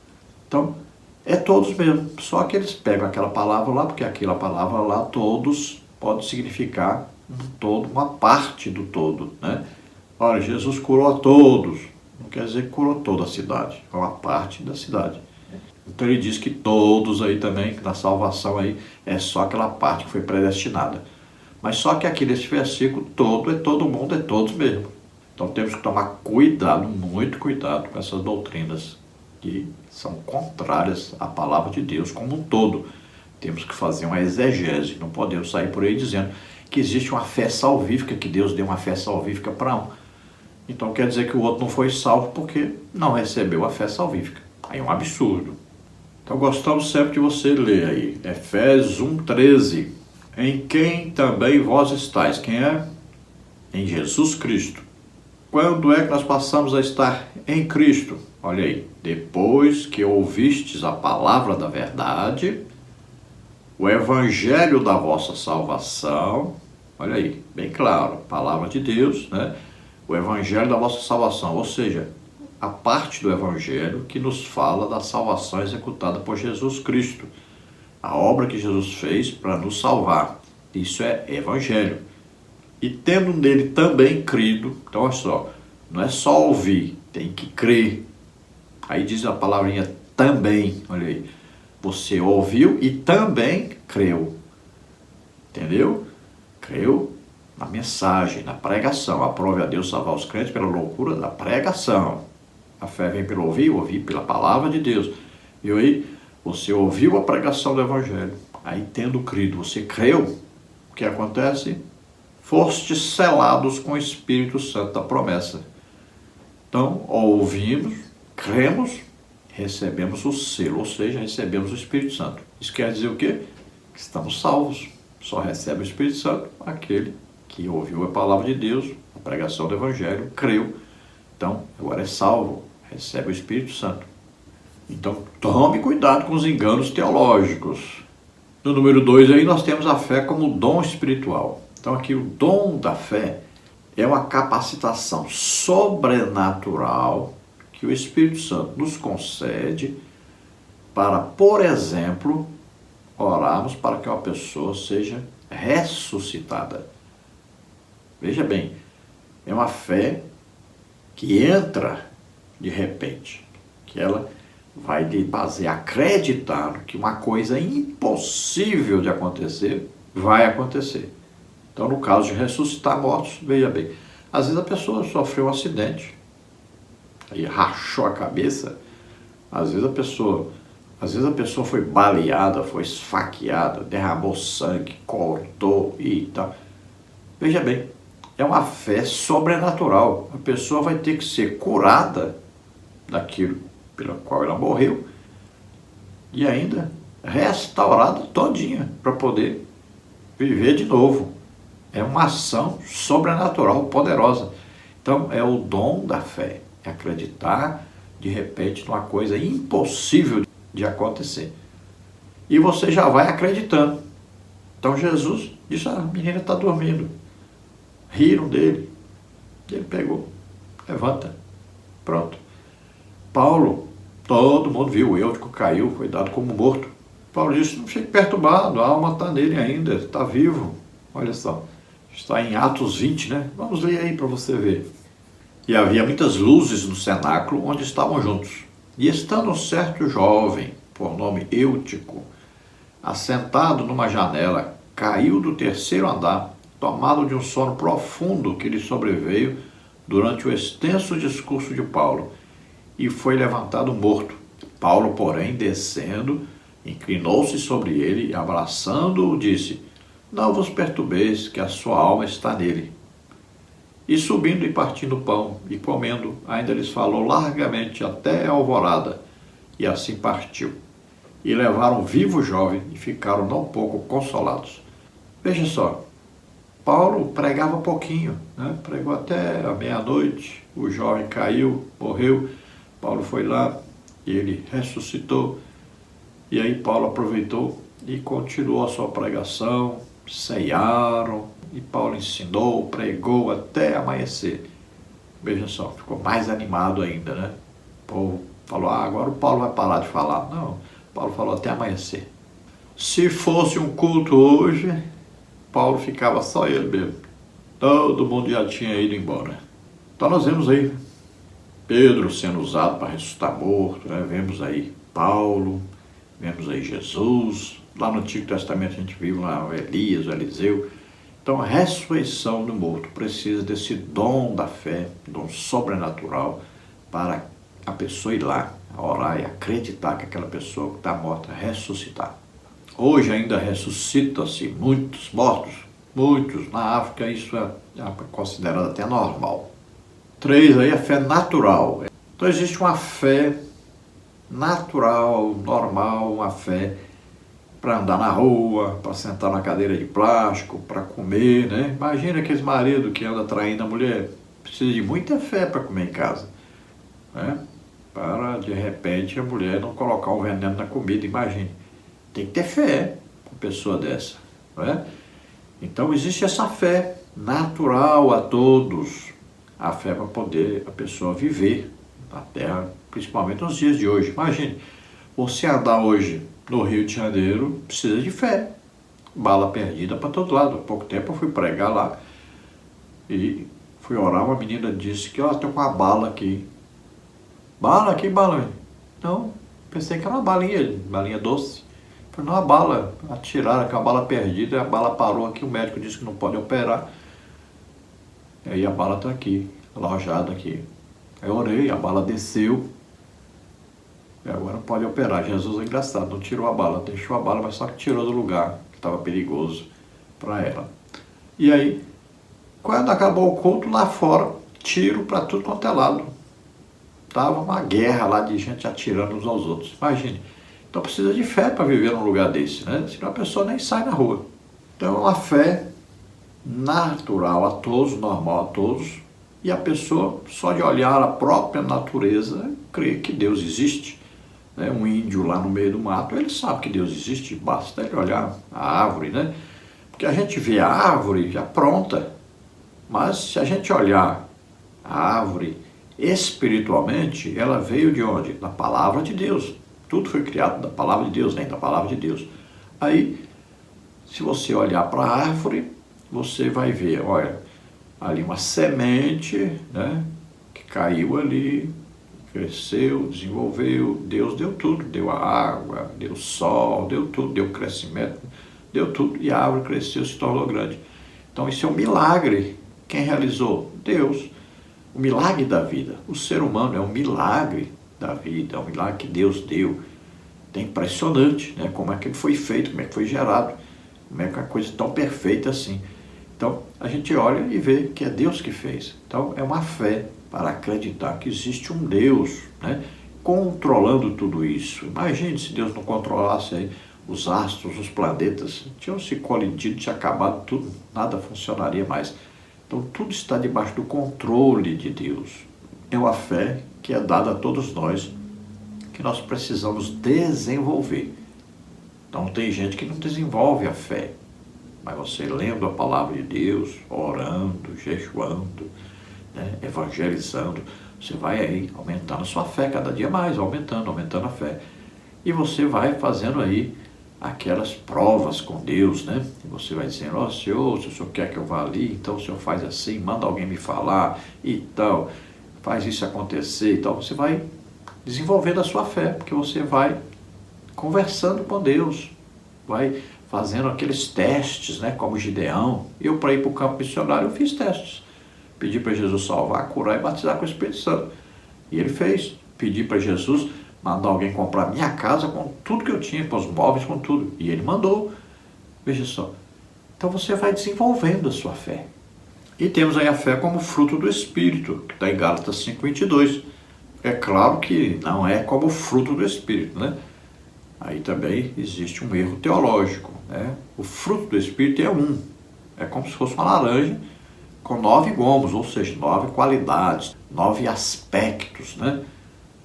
então é todos mesmo, só que eles pegam aquela palavra lá, porque aquela palavra lá, todos, pode significar um todo, uma parte do todo, né? Olha, Jesus curou a todos, não quer dizer que curou toda a cidade, é uma parte da cidade. Então ele diz que todos aí também, que na salvação aí é só aquela parte que foi predestinada. Mas só que aqui nesse versículo todo é todo mundo, é todos mesmo. Então temos que tomar cuidado, muito cuidado com essas doutrinas que são contrárias à palavra de Deus como um todo. Temos que fazer uma exegese, não podemos sair por aí dizendo que existe uma fé salvífica, que Deus deu uma fé salvífica para um. Então quer dizer que o outro não foi salvo porque não recebeu a fé salvífica. Aí é um absurdo. Então gostamos sempre de você ler aí, Efésios 1,13. Em quem também vós estáis. Quem é? Em Jesus Cristo. Quando é que nós passamos a estar em Cristo? Olha aí, depois que ouvistes a palavra da verdade, o evangelho da vossa salvação, olha aí, bem claro, palavra de Deus, né? O evangelho da vossa salvação, ou seja, a parte do evangelho que nos fala da salvação executada por Jesus Cristo. A obra que Jesus fez para nos salvar. Isso é evangelho. E tendo nele também crido, então olha só, não é só ouvir, tem que crer. Aí diz a palavrinha também, olha aí. Você ouviu e também creu. Entendeu? Creu na mensagem, na pregação. Aprove a Deus salvar os crentes pela loucura da pregação. A fé vem pelo ouvir, ouvir pela palavra de Deus. E aí, você ouviu a pregação do evangelho. Aí, tendo crido, você creu. O que acontece? Fostes selados com o Espírito Santo da promessa. Então, ouvimos, cremos, recebemos o selo, ou seja, recebemos o Espírito Santo. Isso quer dizer o quê? Que estamos salvos. Só recebe o Espírito Santo aquele que ouviu a palavra de Deus, a pregação do Evangelho, creu. Então, agora é salvo, recebe o Espírito Santo. Então, tome cuidado com os enganos teológicos. No número 2 aí nós temos a fé como dom espiritual. Então aqui o dom da fé é uma capacitação sobrenatural que o Espírito Santo nos concede para, por exemplo, orarmos para que uma pessoa seja ressuscitada. Veja bem, é uma fé que entra de repente, que ela vai lhe fazer acreditar que uma coisa impossível de acontecer vai acontecer. Então, no caso de ressuscitar mortos, veja bem, às vezes a pessoa sofreu um acidente, aí rachou a cabeça, às vezes a pessoa foi baleada, foi esfaqueada, derramou sangue, cortou e tal. Veja bem, é uma fé sobrenatural. A pessoa vai ter que ser curada daquilo pela qual ela morreu e ainda restaurada todinha para poder viver de novo. É uma ação sobrenatural, poderosa. Então, é o dom da fé. É acreditar, de repente, numa coisa impossível de acontecer. E você já vai acreditando. Então, Jesus disse, a menina está dormindo. Riram dele. Ele pegou. Levanta. Pronto. Paulo, todo mundo viu, o Eutico caiu, foi dado como morto. Paulo disse, não fique perturbado, a alma está nele ainda, está vivo. Olha só. Está em Atos 20, né? Vamos ler aí para você ver. E havia muitas luzes no cenáculo onde estavam juntos. E estando um certo jovem, por nome Eutico, assentado numa janela, caiu do terceiro andar, tomado de um sono profundo que lhe sobreveio durante o extenso discurso de Paulo, e foi levantado morto. Paulo, porém, descendo, inclinou-se sobre ele e, abraçando-o, disse, não vos perturbeis, que a sua alma está nele. E subindo e partindo o pão e comendo, ainda lhes falou largamente até a alvorada, e assim partiu. E levaram vivo o jovem e ficaram não pouco consolados. Veja só, Paulo pregava pouquinho, né? Pregou até a meia-noite, o jovem caiu, morreu, Paulo foi lá e ele ressuscitou, e aí Paulo aproveitou e continuou a sua pregação, ceiaram, e Paulo ensinou, pregou até amanhecer. Veja só, ficou mais animado ainda, né? O povo falou, agora o Paulo vai parar de falar. Não, Paulo falou até amanhecer. Se fosse um culto hoje, Paulo ficava só ele mesmo. Todo mundo já tinha ido embora. Então nós vemos aí Pedro sendo usado para ressuscitar morto, né? Vemos aí Paulo, vemos aí Jesus. Lá no Antigo Testamento a gente viu lá o Elias, o Eliseu. Então a ressurreição do morto precisa desse dom da fé, dom sobrenatural, para a pessoa ir lá, a orar e acreditar que aquela pessoa que está morta ressuscitar. Hoje ainda ressuscita-se muitos mortos, muitos. Na África isso é considerado até normal. 3 aí, a fé natural. Então existe uma fé natural, normal, uma fé para andar na rua, para sentar na cadeira de plástico, para comer, né? Imagina aqueles maridos que andam traindo a mulher, precisa de muita fé para comer em casa, né? Para, de repente, a mulher não colocar um veneno na comida, imagine. Tem que ter fé para uma pessoa dessa, não é? Então existe essa fé natural a todos, a fé para poder a pessoa viver na Terra, principalmente nos dias de hoje. Imagine, você andar hoje no Rio de Janeiro, precisa de fé, bala perdida para todo lado. Há pouco tempo eu fui pregar lá e fui orar, uma menina disse que, estou com uma bala aqui. Bala? Que bala? Não, pensei que era uma balinha doce. Falei, não, a bala, atiraram com a bala perdida, a bala parou aqui, o médico disse que não pode operar. E aí a bala está aqui, alojada aqui. Aí eu orei, a bala desceu. E agora pode operar. Jesus é engraçado, não tirou a bala, deixou a bala, mas só que tirou do lugar, que estava perigoso para ela. E aí, quando acabou o culto, lá fora, tiro para tudo quanto é lado. Estava uma guerra lá de gente atirando uns aos outros. Imagine. Então precisa de fé para viver num lugar desse, né? Senão a pessoa nem sai na rua. Então é uma fé natural a todos, normal a todos, e a pessoa, só de olhar a própria natureza, crê que Deus existe. Né? Um índio lá no meio do mato, ele sabe que Deus existe, basta ele olhar a árvore, né? Porque a gente vê a árvore já pronta, mas se a gente olhar a árvore espiritualmente, ela veio de onde? Da palavra de Deus. Tudo foi criado da palavra de Deus, da palavra de Deus. Aí, se você olhar para a árvore, você vai ver, olha, ali uma semente, né, que caiu ali, cresceu, desenvolveu, Deus deu tudo, deu a água, deu o sol, deu tudo, deu crescimento, deu tudo, e a árvore cresceu, se tornou grande. Então isso é um milagre. Quem realizou? Deus. O milagre da vida. O ser humano é um milagre da vida, é um milagre que Deus deu. É impressionante, né, como é que ele foi feito, como é que foi gerado, como é que é uma coisa tão perfeita assim. Então, a gente olha e vê que é Deus que fez. Então, é uma fé para acreditar que existe um Deus, né, controlando tudo isso. Imagine se Deus não controlasse aí os astros, os planetas, tinham se colidido, tinha acabado tudo, nada funcionaria mais. Então, tudo está debaixo do controle de Deus. É uma fé que é dada a todos nós, que nós precisamos desenvolver. Então, tem gente que não desenvolve a fé. Mas você lendo a palavra de Deus, orando, jejuando, né, evangelizando, você vai aí aumentando a sua fé, cada dia mais, aumentando a fé. E você vai fazendo aí aquelas provas com Deus, né? E você vai dizendo, ó Senhor, se o Senhor quer que eu vá ali, então o Senhor faz assim, manda alguém me falar e tal, faz isso acontecer e tal. Você vai desenvolvendo a sua fé, porque você vai conversando com Deus, vai fazendo aqueles testes, né, como Gideão. Eu, para ir para o campo missionário, eu fiz testes. Pedi para Jesus salvar, curar e batizar com o Espírito Santo. E ele fez. Pedi para Jesus mandar alguém comprar minha casa com tudo que eu tinha, com os móveis, com tudo. E ele mandou. Veja só. Então você vai desenvolvendo a sua fé. E temos aí a fé como fruto do Espírito, que está em Gálatas 5:22. É claro que não é como fruto do Espírito, né? Aí também existe um erro teológico, né? O fruto do Espírito é um. É como se fosse uma laranja com 9 gomos, ou seja, 9 qualidades, 9 aspectos, né?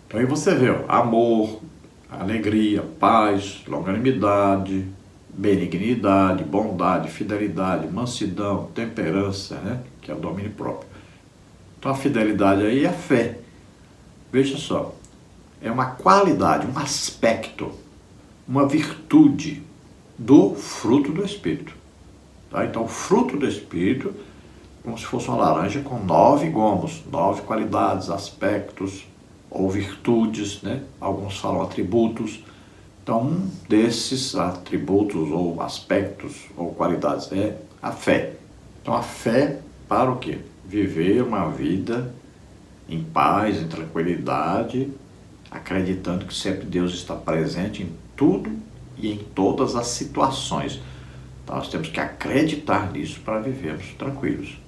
Então aí você vê, ó, amor, alegria, paz, longanimidade, benignidade, bondade, fidelidade, mansidão, temperança, né? Que é o domínio próprio. Então a fidelidade aí é a fé. Veja só, é uma qualidade, um aspecto, uma virtude do fruto do Espírito. Tá? Então, o fruto do Espírito, como se fosse uma laranja com 9 gomos, 9 qualidades, aspectos ou virtudes, né? Alguns falam atributos. Então, um desses atributos ou aspectos ou qualidades é a fé. Então, a fé para o quê? Viver uma vida em paz, em tranquilidade, acreditando que sempre Deus está presente em tudo e em todas as situações. Então nós temos que acreditar nisso para vivermos tranquilos.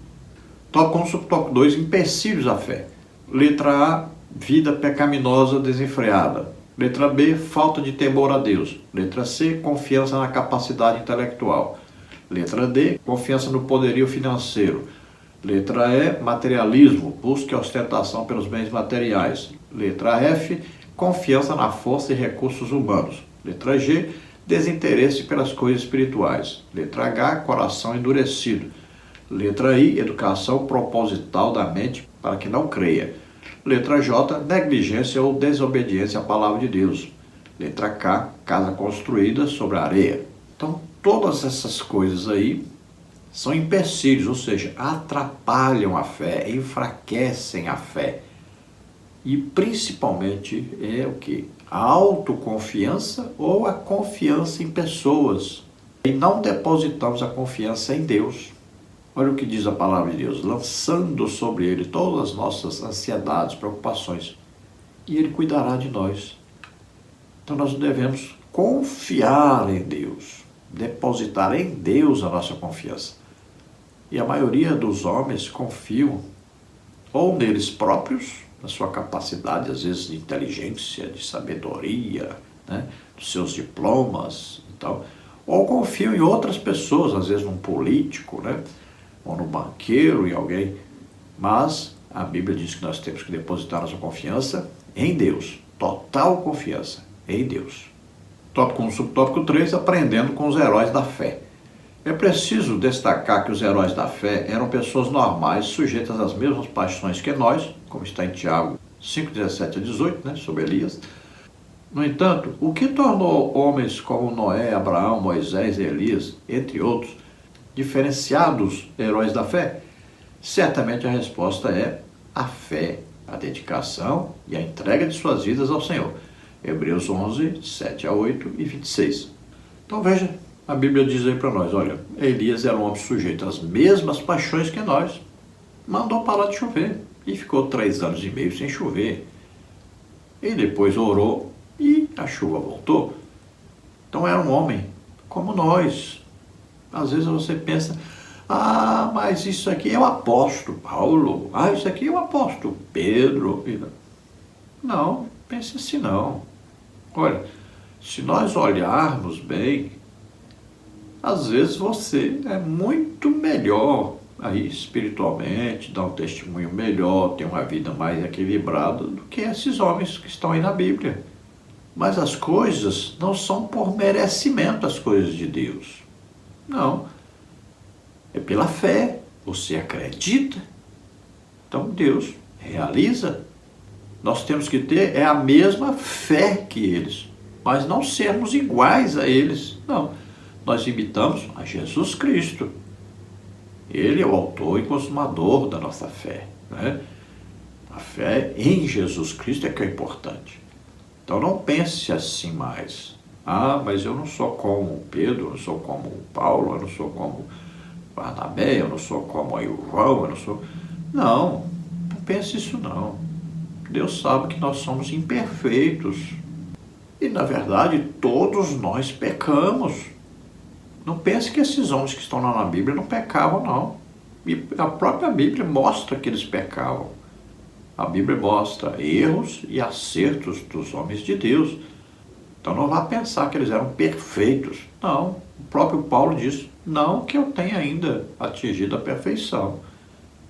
Tópico 1, subtópico 2, empecilhos à fé. Letra A, vida pecaminosa desenfreada. Letra B, falta de temor a Deus. Letra C, confiança na capacidade intelectual. Letra D, confiança no poderio financeiro. Letra E, materialismo, busca e ostentação pelos bens materiais. Letra F, confiança na força e recursos humanos. Letra G, desinteresse pelas coisas espirituais. Letra H, coração endurecido. Letra I, educação proposital da mente para que não creia. Letra J, negligência ou desobediência à palavra de Deus. Letra K, casa construída sobre a areia. Então, todas essas coisas aí são empecilhos, ou seja, atrapalham a fé, enfraquecem a fé. E principalmente é o que? A autoconfiança ou a confiança em pessoas. E não depositamos a confiança em Deus. Olha o que diz a palavra de Deus, lançando sobre Ele todas as nossas ansiedades, preocupações, e Ele cuidará de nós. Então nós devemos confiar em Deus, depositar em Deus a nossa confiança. E a maioria dos homens confiam ou neles próprios, na sua capacidade, às vezes, de inteligência, de sabedoria, né, dos seus diplomas e tal, ou confiam em outras pessoas, às vezes num político, né, ou no banqueiro, em alguém. Mas a Bíblia diz que nós temos que depositar nossa confiança em Deus. Total confiança em Deus. Tópico 1, subtópico 3, aprendendo com os heróis da fé. É preciso destacar que os heróis da fé eram pessoas normais, sujeitas às mesmas paixões que nós, como está em Tiago 5, 17 a 18, né, sobre Elias. No entanto, o que tornou homens como Noé, Abraão, Moisés e Elias, entre outros, diferenciados heróis da fé? Certamente a resposta é a fé, a dedicação e a entrega de suas vidas ao Senhor. Hebreus 11, 7 a 8 e 26. Então veja, a Bíblia diz aí para nós, olha, Elias era um homem sujeito às mesmas paixões que nós. Mandou parar de chover e ficou 3 anos e meio sem chover. E depois orou e a chuva voltou. Então era um homem como nós. Às vezes você pensa, mas isso aqui é o apóstolo Paulo, isso aqui é o apóstolo Pedro. Não, pense assim não. Olha, se nós olharmos bem, às vezes você é muito melhor aí espiritualmente, dá um testemunho melhor, tem uma vida mais equilibrada do que esses homens que estão aí na Bíblia. Mas as coisas não são por merecimento, as coisas de Deus. Não, é pela fé, você acredita, então Deus realiza. Nós temos que ter a mesma fé que eles, mas não sermos iguais a eles, não. Nós imitamos a Jesus Cristo, Ele é o autor e consumador da nossa fé, né? A fé em Jesus Cristo é que é importante. Então não pense assim mais. Mas eu não sou como Pedro, eu não sou como Paulo, eu não sou como Barnabé, eu não sou como aí o João, eu não sou... Não pense isso não. Deus sabe que nós somos imperfeitos. E, na verdade, todos nós pecamos. Não pense que esses homens que estão lá na Bíblia não pecavam, não. E a própria Bíblia mostra que eles pecavam. A Bíblia mostra erros e acertos dos homens de Deus. Então não vá pensar que eles eram perfeitos. Não, o próprio Paulo diz, não que eu tenha ainda atingido a perfeição.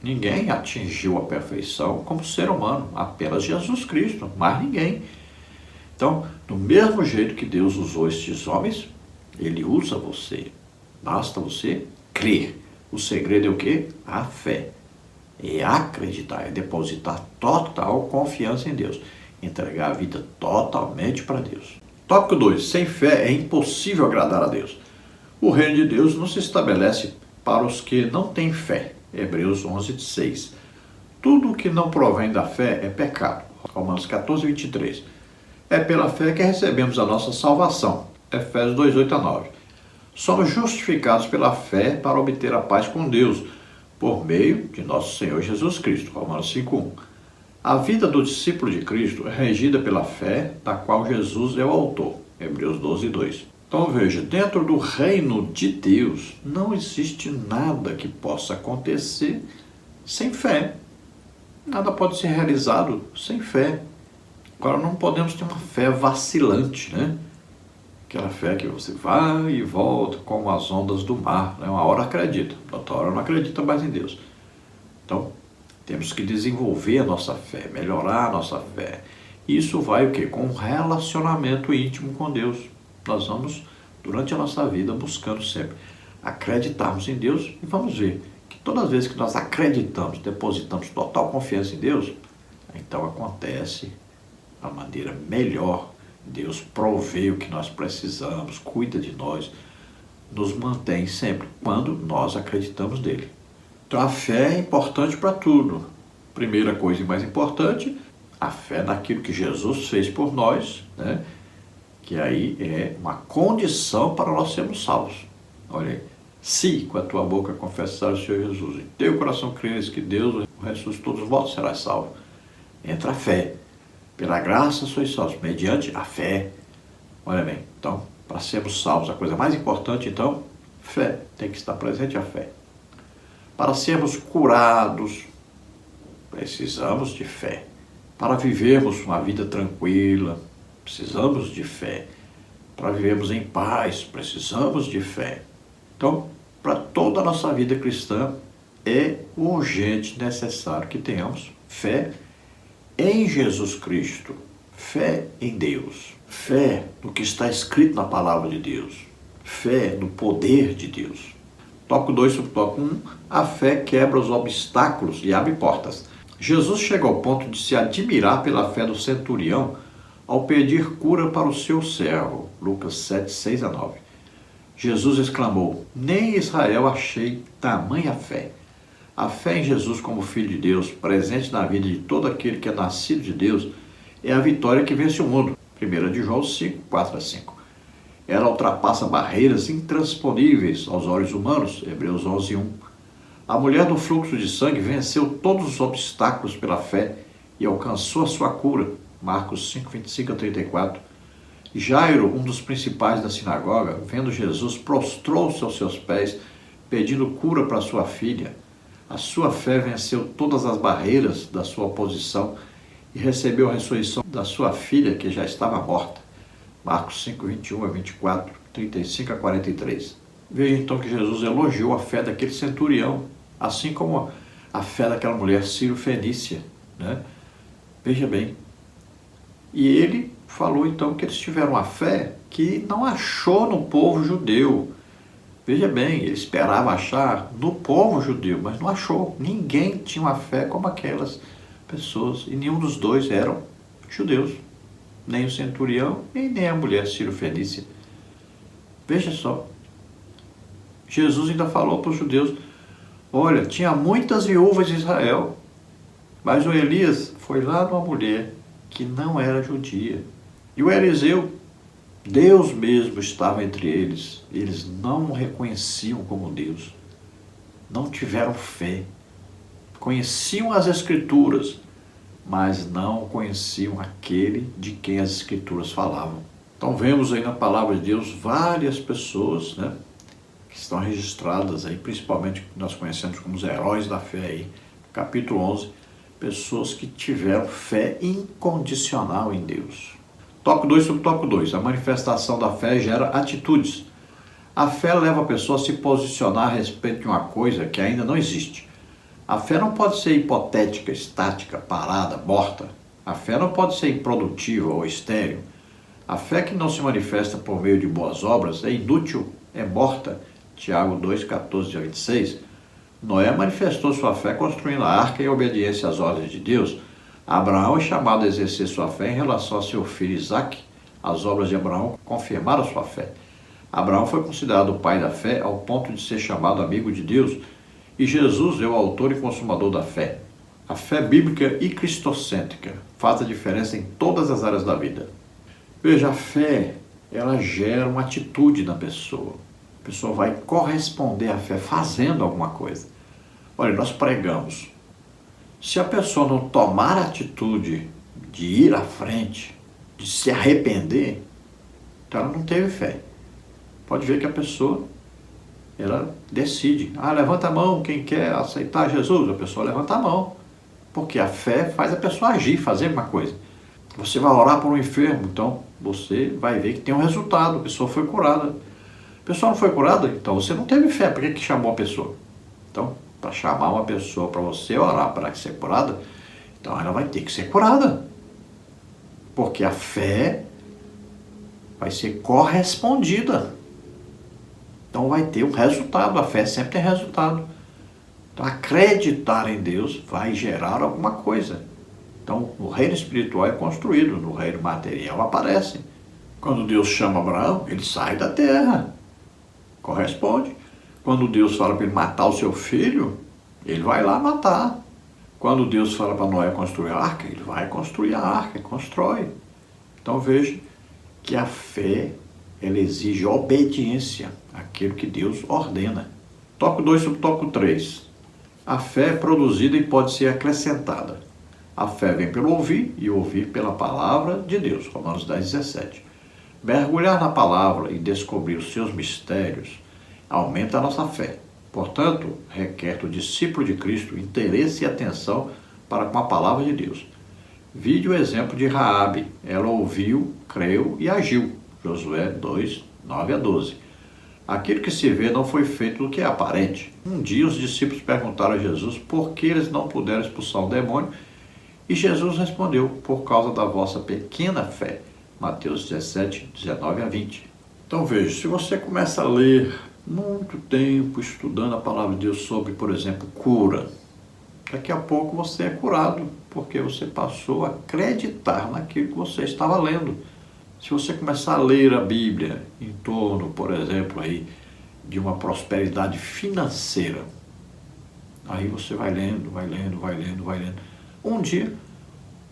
Ninguém atingiu a perfeição como ser humano, apenas Jesus Cristo, mais ninguém. Então, do mesmo jeito que Deus usou estes homens, Ele usa você. Basta você crer. O segredo é o quê? A fé. É acreditar, é depositar total confiança em Deus. Entregar a vida totalmente para Deus. Tópico 2. Sem fé é impossível agradar a Deus. O reino de Deus não se estabelece para os que não têm fé. Hebreus 11, 6. Tudo o que não provém da fé é pecado. Romanos 14, 23. É pela fé que recebemos a nossa salvação. Efésios 2, 8 a 9. Somos justificados pela fé para obter a paz com Deus, por meio de nosso Senhor Jesus Cristo. Romanos 5, 1. A vida do discípulo de Cristo é regida pela fé, da qual Jesus é o autor. Hebreus 12, 2. Então veja, dentro do reino de Deus não existe nada que possa acontecer sem fé. Nada pode ser realizado sem fé. Agora não podemos ter uma fé vacilante, né? Aquela fé que você vai e volta como as ondas do mar, né? Uma hora acredita, outra hora não acredita mais em Deus. Então, temos que desenvolver a nossa fé, melhorar a nossa fé. Isso vai o quê? Com um relacionamento íntimo com Deus. Nós vamos, durante a nossa vida, buscando sempre acreditarmos em Deus e vamos ver que todas as vezes que nós acreditamos, depositamos total confiança em Deus, então acontece a maneira melhor. Deus provê o que nós precisamos, cuida de nós, nos mantém sempre quando nós acreditamos nele. Então a fé é importante para tudo. Primeira coisa e mais importante, a fé naquilo que Jesus fez por nós, né? Que aí é uma condição para nós sermos salvos. Olha aí, se com a tua boca confessar o Senhor Jesus, em teu coração creres que Deus ressuscitou dos mortos, serás salvo. Entra a fé. Pela graça sois salvos, mediante a fé. Olha bem, então, para sermos salvos, a coisa mais importante, então, fé. Tem que estar presente a fé. Para sermos curados, precisamos de fé. Para vivermos uma vida tranquila, precisamos de fé. Para vivermos em paz, precisamos de fé. Então, para toda a nossa vida cristã, é urgente, necessário que tenhamos fé em Jesus Cristo, fé em Deus, fé no que está escrito na palavra de Deus, fé no poder de Deus. Tópico 2, subtópico 1, a fé quebra os obstáculos e abre portas. Jesus chega ao ponto de se admirar pela fé do centurião ao pedir cura para o seu servo. Lucas 7, 6 a 9. Jesus exclamou, nem em Israel achei tamanha fé. A fé em Jesus como Filho de Deus, presente na vida de todo aquele que é nascido de Deus, é a vitória que vence o mundo. 1 de João 5, 4 a 5. Ela ultrapassa barreiras intransponíveis aos olhos humanos. Hebreus 11, 1. A mulher do fluxo de sangue venceu todos os obstáculos pela fé e alcançou a sua cura. Marcos 5, 25 a 34. Jairo, um dos principais da sinagoga, vendo Jesus, prostrou-se aos seus pés, pedindo cura para sua filha. A sua fé venceu todas as barreiras da sua oposição e recebeu a ressurreição da sua filha, que já estava morta. Marcos 5, 21 a 24, 35 a 43. Veja então que Jesus elogiou a fé daquele centurião, assim como a fé daquela mulher sírio-fenícia, né? Veja bem. E ele falou então que eles tiveram a fé que não achou no povo judeu. Veja bem, ele esperava achar no povo judeu, mas não achou. Ninguém tinha uma fé como aquelas pessoas, e nenhum dos dois eram judeus. Nem o centurião e nem a mulher sírio-fenícia. Veja só. Jesus ainda falou para os judeus, olha, tinha muitas viúvas de Israel, mas o Elias foi lá numa mulher que não era judia. E o Eliseu, Deus mesmo estava entre eles. Eles não o reconheciam como Deus. Não tiveram fé. Conheciam as Escrituras, mas não conheciam aquele de quem as Escrituras falavam. Então vemos aí na palavra de Deus várias pessoas, né, que estão registradas aí, principalmente que nós conhecemos como os heróis da fé aí, capítulo 11, pessoas que tiveram fé incondicional em Deus. Tópico 2, subtópico 2. A manifestação da fé gera atitudes. A fé leva a pessoa a se posicionar a respeito de uma coisa que ainda não existe. A fé não pode ser hipotética, estática, parada, morta. A fé não pode ser improdutiva ou estéril. A fé que não se manifesta por meio de boas obras é inútil, é morta. Tiago 2, 14 a 26. Noé manifestou sua fé construindo a arca em obediência às ordens de Deus. Abraão é chamado a exercer sua fé em relação a seu filho Isaque. As obras de Abraão confirmaram sua fé. Abraão foi considerado o pai da fé ao ponto de ser chamado amigo de Deus. E Jesus é o autor e consumador da fé. A fé bíblica e cristocêntrica faz a diferença em todas as áreas da vida. Veja, a fé, ela gera uma atitude na pessoa. A pessoa vai corresponder à fé fazendo alguma coisa. Olha, nós pregamos. Se a pessoa não tomar a atitude de ir à frente, de se arrepender, então ela não teve fé. Pode ver que a pessoa, ela decide. Levanta a mão, quem quer aceitar Jesus? A pessoa levanta a mão. Porque a fé faz a pessoa agir, fazer uma coisa. Você vai orar por um enfermo, então você vai ver que tem um resultado, a pessoa foi curada. A pessoa não foi curada, então você não teve fé, por que chamou a pessoa? Então, para chamar uma pessoa para você orar para ser curada, então ela vai ter que ser curada. Porque a fé vai ser correspondida. Então vai ter um resultado, a fé sempre tem resultado. Então acreditar em Deus vai gerar alguma coisa. Então o reino espiritual é construído, no reino material aparece. Quando Deus chama Abraão, ele sai da terra. Corresponde. Quando Deus fala para ele matar o seu filho, ele vai lá matar. Quando Deus fala para Noé construir a arca, ele vai construir a arca, constrói. Então veja que a fé, ela exige obediência àquilo que Deus ordena. Tópico 2 sobre tópico 3. A fé é produzida e pode ser acrescentada. A fé vem pelo ouvir e ouvir pela palavra de Deus. Romanos 10, 17. Mergulhar na palavra e descobrir os seus mistérios aumenta a nossa fé. Portanto, requer do discípulo de Cristo interesse e atenção para com a palavra de Deus. Vide o exemplo de Raabe. Ela ouviu, creu e agiu. Josué 2, 9 a 12. Aquilo que se vê não foi feito do que é aparente. Um dia os discípulos perguntaram a Jesus por que eles não puderam expulsar o demônio, e Jesus respondeu: por causa da vossa pequena fé. Mateus 17, 19 a 20. Então veja, se você começa a ler muito tempo estudando a palavra de Deus sobre, por exemplo, cura, daqui a pouco você é curado, porque você passou a acreditar naquilo que você estava lendo. Se você começar a ler a Bíblia em torno, por exemplo, aí, de uma prosperidade financeira, aí você vai lendo, vai lendo, vai lendo, vai lendo. Um dia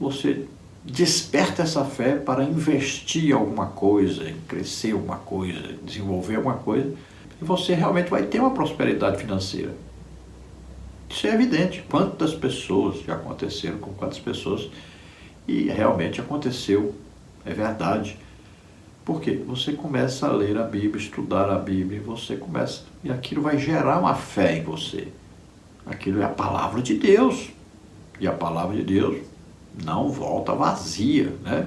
você desperta essa fé para investir em alguma coisa, em crescer alguma coisa, desenvolver alguma coisa, e você realmente vai ter uma prosperidade financeira. Isso é evidente. Quantas pessoas já aconteceram com quantas pessoas, e realmente aconteceu, é verdade. Porque você começa a ler a Bíblia, estudar a Bíblia, e você começa, e aquilo vai gerar uma fé em você. Aquilo é a palavra de Deus. E a palavra de Deus não volta vazia, né?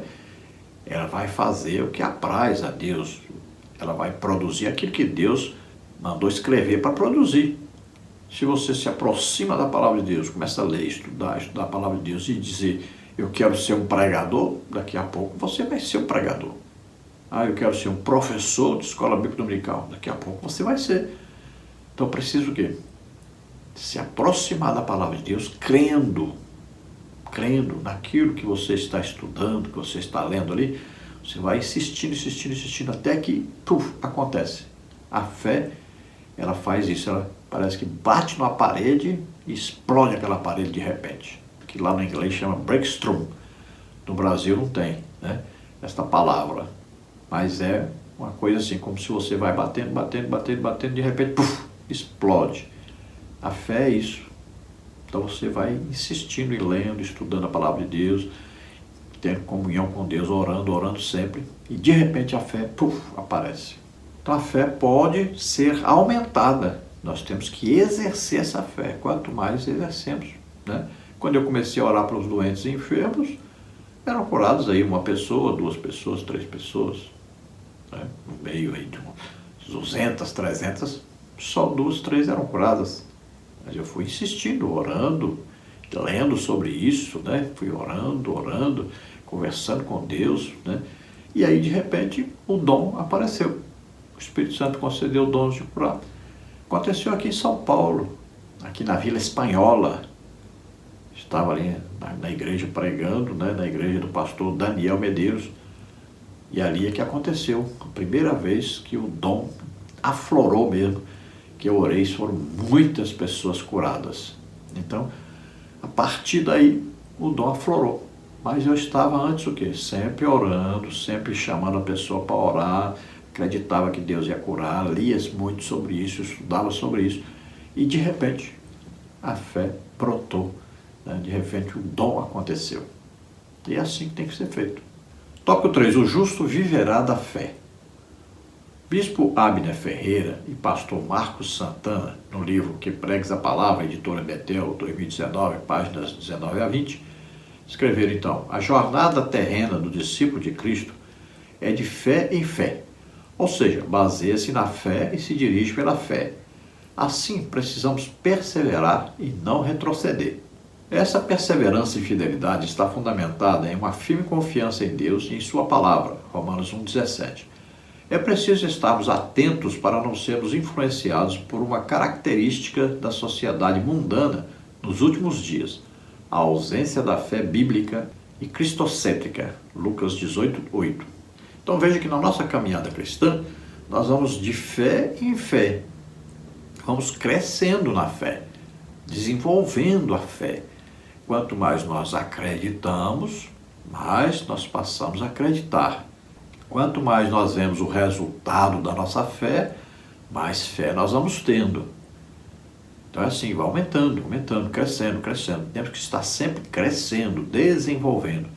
Ela vai fazer o que apraz a Deus. Ela vai produzir aquilo que Deus mandou escrever para produzir. Se você se aproxima da palavra de Deus, começa a ler, estudar a palavra de Deus e dizer: eu quero ser um pregador, daqui a pouco você vai ser um pregador. Eu quero ser um professor de escola bíblica dominical, daqui a pouco você vai ser. Então preciso o quê? Se aproximar da palavra de Deus, crendo naquilo que você está estudando, que você está lendo ali. Você vai insistindo, insistindo, insistindo, até que, acontece. A fé, ela faz isso, ela parece que bate numa parede e explode aquela parede de repente. Que lá no inglês chama breakthrough. No Brasil não tem, né, esta palavra. Mas é uma coisa assim, como se você vai batendo, batendo, batendo, batendo, de repente, explode. A fé é isso. Então você vai insistindo e lendo, estudando a palavra de Deus, tendo comunhão com Deus, orando sempre, e de repente a fé, aparece. Então a fé pode ser aumentada. Nós temos que exercer essa fé. Quanto mais exercemos, né? Quando eu comecei a orar para os doentes e enfermos, eram curados aí uma pessoa, 2 pessoas, 3 pessoas, né? No meio aí de 200, 300, só 2, 3 eram curadas. Mas eu fui insistindo, orando, lendo sobre isso, né? Fui orando, conversando com Deus, né? E aí, de repente, o dom apareceu. O Espírito Santo concedeu dons de curar. Aconteceu aqui em São Paulo, aqui na Vila Espanhola. Estava ali na igreja pregando, né? Na igreja do pastor Daniel Medeiros. E ali é que aconteceu. A primeira vez que o dom aflorou mesmo. Que eu orei, foram muitas pessoas curadas. Então, a partir daí, o dom aflorou. Mas eu estava antes o quê? Sempre orando, sempre chamando a pessoa para orar, acreditava que Deus ia curar, lia muito sobre isso, estudava sobre isso. E de repente, a fé brotou né? De repente o dom aconteceu. E é assim que tem que ser feito. Tópico 3. O justo viverá da fé. Bispo Abner Ferreira e pastor Marcos Santana, no livro Que Pregues a Palavra, editora Betel, 2019, páginas 19 a 20, escreveram então: a jornada terrena do discípulo de Cristo é de fé em fé, ou seja, baseia-se na fé e se dirige pela fé. Assim, precisamos perseverar e não retroceder. Essa perseverança e fidelidade está fundamentada em uma firme confiança em Deus e em sua palavra, Romanos 1,17. É preciso estarmos atentos para não sermos influenciados por uma característica da sociedade mundana nos últimos dias, a ausência da fé bíblica e cristocêntrica, Lucas 18:8. Então veja que na nossa caminhada cristã, nós vamos de fé em fé, vamos crescendo na fé, desenvolvendo a fé. Quanto mais nós acreditamos, mais nós passamos a acreditar. Quanto mais nós vemos o resultado da nossa fé, mais fé nós vamos tendo. Então é assim, vai aumentando, crescendo. Temos que estar sempre crescendo, desenvolvendo,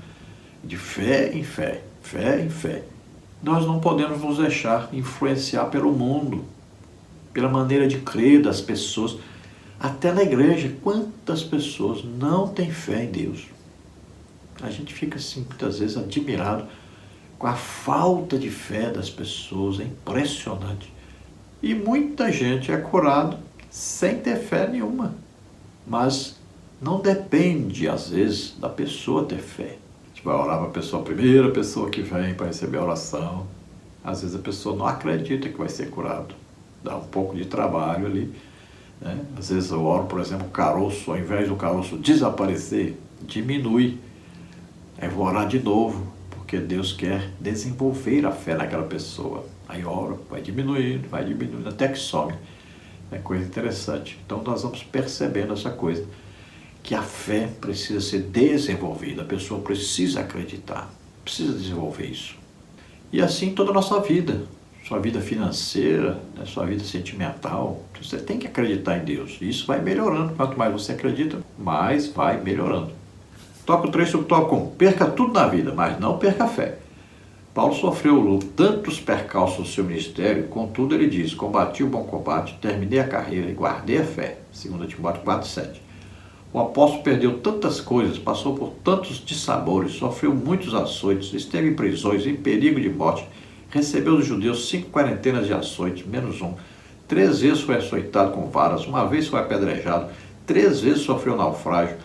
de fé em fé, fé em fé. Nós não podemos nos deixar influenciar pelo mundo, pela maneira de crer das pessoas. Até na igreja, quantas pessoas não têm fé em Deus? A gente fica assim, muitas vezes, admirado com a falta de fé das pessoas, é impressionante. E muita gente é curada sem ter fé nenhuma. Mas não depende, às vezes, da pessoa ter fé. A gente vai orar para a pessoa, a primeira pessoa que vem para receber a oração. Às vezes a pessoa não acredita que vai ser curado. Dá um pouco de trabalho ali, né? Às vezes eu oro, por exemplo, o caroço, ao invés do caroço desaparecer, diminui. Aí vou orar de novo, porque Deus quer desenvolver a fé naquela pessoa. Aí oro, vai diminuindo, até que some. É coisa interessante. Então nós vamos percebendo essa coisa, que a fé precisa ser desenvolvida, a pessoa precisa acreditar, precisa desenvolver isso. E assim toda a nossa vida, sua vida financeira, né, sua vida sentimental, você tem que acreditar em Deus. E isso vai melhorando. Quanto mais você acredita, mais vai melhorando. Tópico 3 sobre tópico 1. Perca tudo na vida, mas não perca a fé. Paulo sofreu tantos percalços no seu ministério, contudo ele diz: combati o bom combate, terminei a carreira e guardei a fé. 2 Timóteo 4,7. O apóstolo perdeu tantas coisas, passou por tantos dissabores, sofreu muitos açoites, esteve em prisões, em perigo de morte, recebeu dos judeus 5 quarentenas de açoites, menos um. 3 vezes foi açoitado com varas, uma vez foi apedrejado, 3 vezes sofreu naufrágio.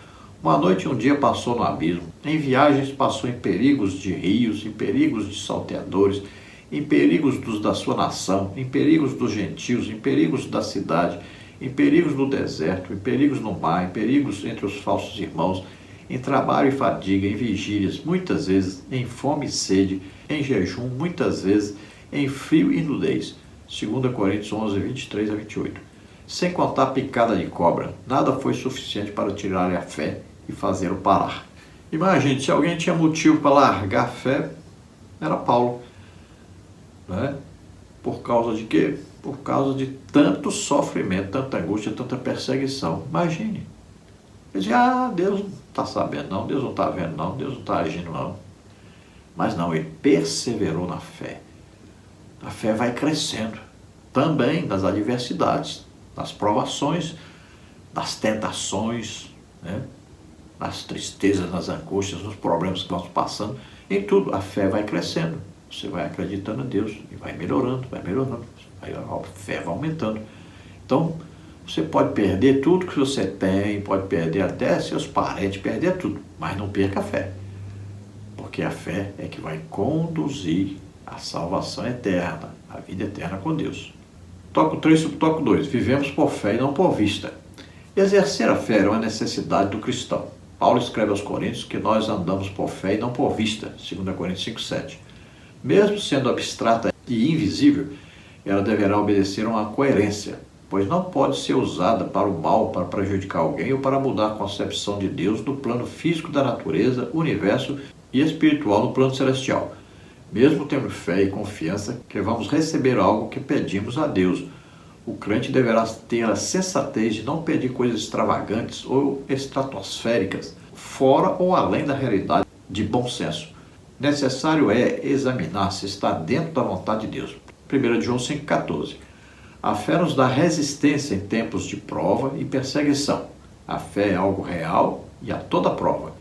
Uma noite e um dia passou no abismo. Em viagens passou em perigos de rios, em perigos de salteadores, em perigos da sua nação, em perigos dos gentios, em perigos da cidade, em perigos no deserto, em perigos no mar, em perigos entre os falsos irmãos, em trabalho e fadiga, em vigílias, muitas vezes em fome e sede, em jejum, muitas vezes em frio e nudez. 2 Coríntios 11, 23 a 28. Sem contar a picada de cobra, nada foi suficiente para tirar a fé e fazê-lo parar. Imagine, se alguém tinha motivo para largar a fé, era Paulo. Né? Por causa de quê? Por causa de tanto sofrimento, tanta angústia, tanta perseguição. Imagine. Ele dizia: Deus não está sabendo não, Deus não está vendo não, Deus não está agindo não. Mas não, ele perseverou na fé. A fé vai crescendo. Também nas adversidades, nas provações, nas tentações, né? Nas tristezas, nas angústias, nos problemas que vamos passando. Em tudo, a fé vai crescendo. Você vai acreditando em Deus e vai melhorando. Aí a fé vai aumentando. Então, você pode perder tudo que você tem, pode perder até seus parentes, perder tudo, mas não perca a fé. Porque a fé é que vai conduzir a salvação eterna, a vida eterna com Deus. Tópico 3 sobre tópico 2. Vivemos por fé e não por vista. Exercer a fé é uma necessidade do cristão. Paulo escreve aos Coríntios que nós andamos por fé e não por vista, 2 Coríntios 5,7. Mesmo sendo abstrata e invisível, ela deverá obedecer a uma coerência, pois não pode ser usada para o mal, para prejudicar alguém ou para mudar a concepção de Deus no plano físico da natureza, universo e espiritual no plano celestial. Mesmo tendo fé e confiança que vamos receber algo que pedimos a Deus, O crente deverá ter a sensatez de não pedir coisas extravagantes ou estratosféricas, fora ou além da realidade de bom senso. Necessário é examinar se está dentro da vontade de Deus. 1 João 5,14. A fé nos dá resistência em tempos de prova e perseguição. A fé é algo real e a toda prova.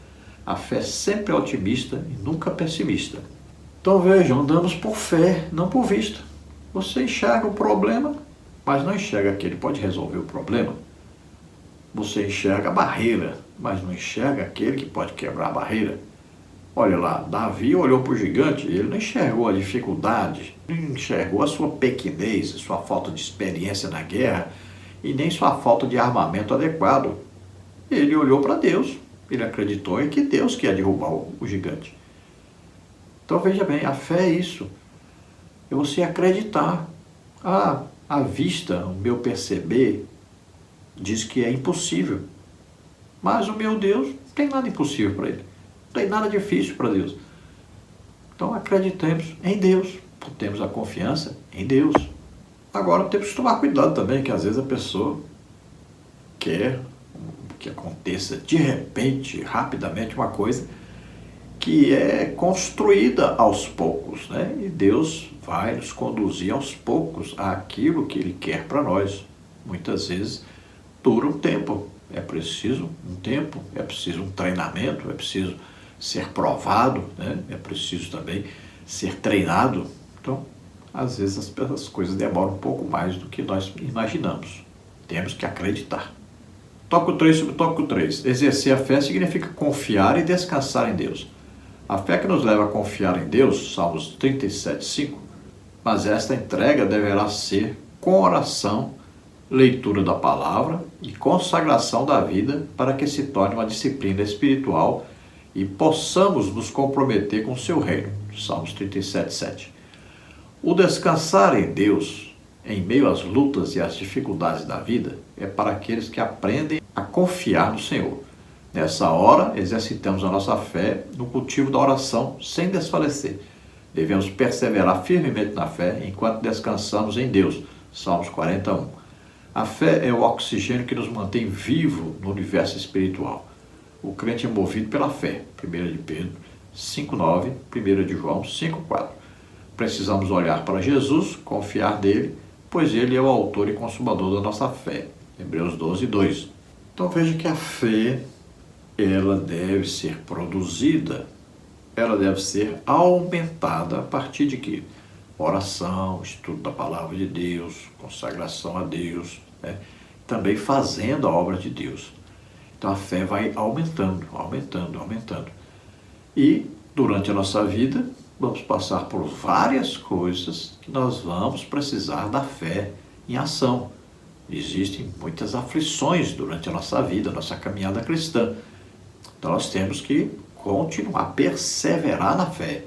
A fé sempre é otimista e nunca pessimista. Então vejam, andamos por fé, não por vista. Você enxerga o problema, mas não enxerga que ele pode resolver o problema. Você enxerga a barreira, mas não enxerga aquele que pode quebrar a barreira. Olha lá, Davi olhou para o gigante, ele não enxergou a dificuldade, não enxergou a sua pequenez, a sua falta de experiência na guerra e nem sua falta de armamento adequado. Ele olhou para Deus, ele acreditou em que Deus quer derrubar o gigante. Então veja bem, a fé é isso, é você acreditar. À vista, o meu perceber diz que é impossível, mas o meu Deus não tem nada impossível para ele. Não tem nada difícil para Deus. Então acreditemos em Deus, temos a confiança em Deus. Agora temos que tomar cuidado também, que às vezes a pessoa quer que aconteça de repente, rapidamente, uma coisa que é construída aos poucos, né? E Deus vai nos conduzir aos poucos àquilo que Ele quer para nós. Muitas vezes dura um tempo, é preciso um tempo, é preciso um treinamento, é preciso ser provado, né? É preciso também ser treinado. Então, às vezes as coisas demoram um pouco mais do que nós imaginamos. Temos que acreditar. Tópico 3 sobre tópico 3. Exercer a fé significa confiar e descansar em Deus. A fé que nos leva a confiar em Deus, Salmos 37:5, mas esta entrega deverá ser com oração, leitura da palavra e consagração da vida para que se torne uma disciplina espiritual e possamos nos comprometer com o seu reino. Salmos 37:7. O descansar em Deus, em meio às lutas e às dificuldades da vida, é para aqueles que aprendem a confiar no Senhor. Nessa hora, exercitamos a nossa fé no cultivo da oração sem desfalecer. Devemos perseverar firmemente na fé enquanto descansamos em Deus. Salmos 41. A fé é o oxigênio que nos mantém vivo no universo espiritual. O crente é movido pela fé. 1 de Pedro 5:9, 1 de João 5:4. Precisamos olhar para Jesus, confiar nele, pois ele é o autor e consumador da nossa fé. Hebreus 12:2. Então veja que a fé, ela deve ser produzida, ela deve ser aumentada a partir de quê? Oração, estudo da palavra de Deus, consagração a Deus, né? Também fazendo a obra de Deus. Então a fé vai aumentando, aumentando, aumentando. E durante a nossa vida, vamos passar por várias coisas que nós vamos precisar da fé em ação. Existem muitas aflições durante a nossa vida, a nossa caminhada cristã. Então nós temos que continuar, perseverar na fé.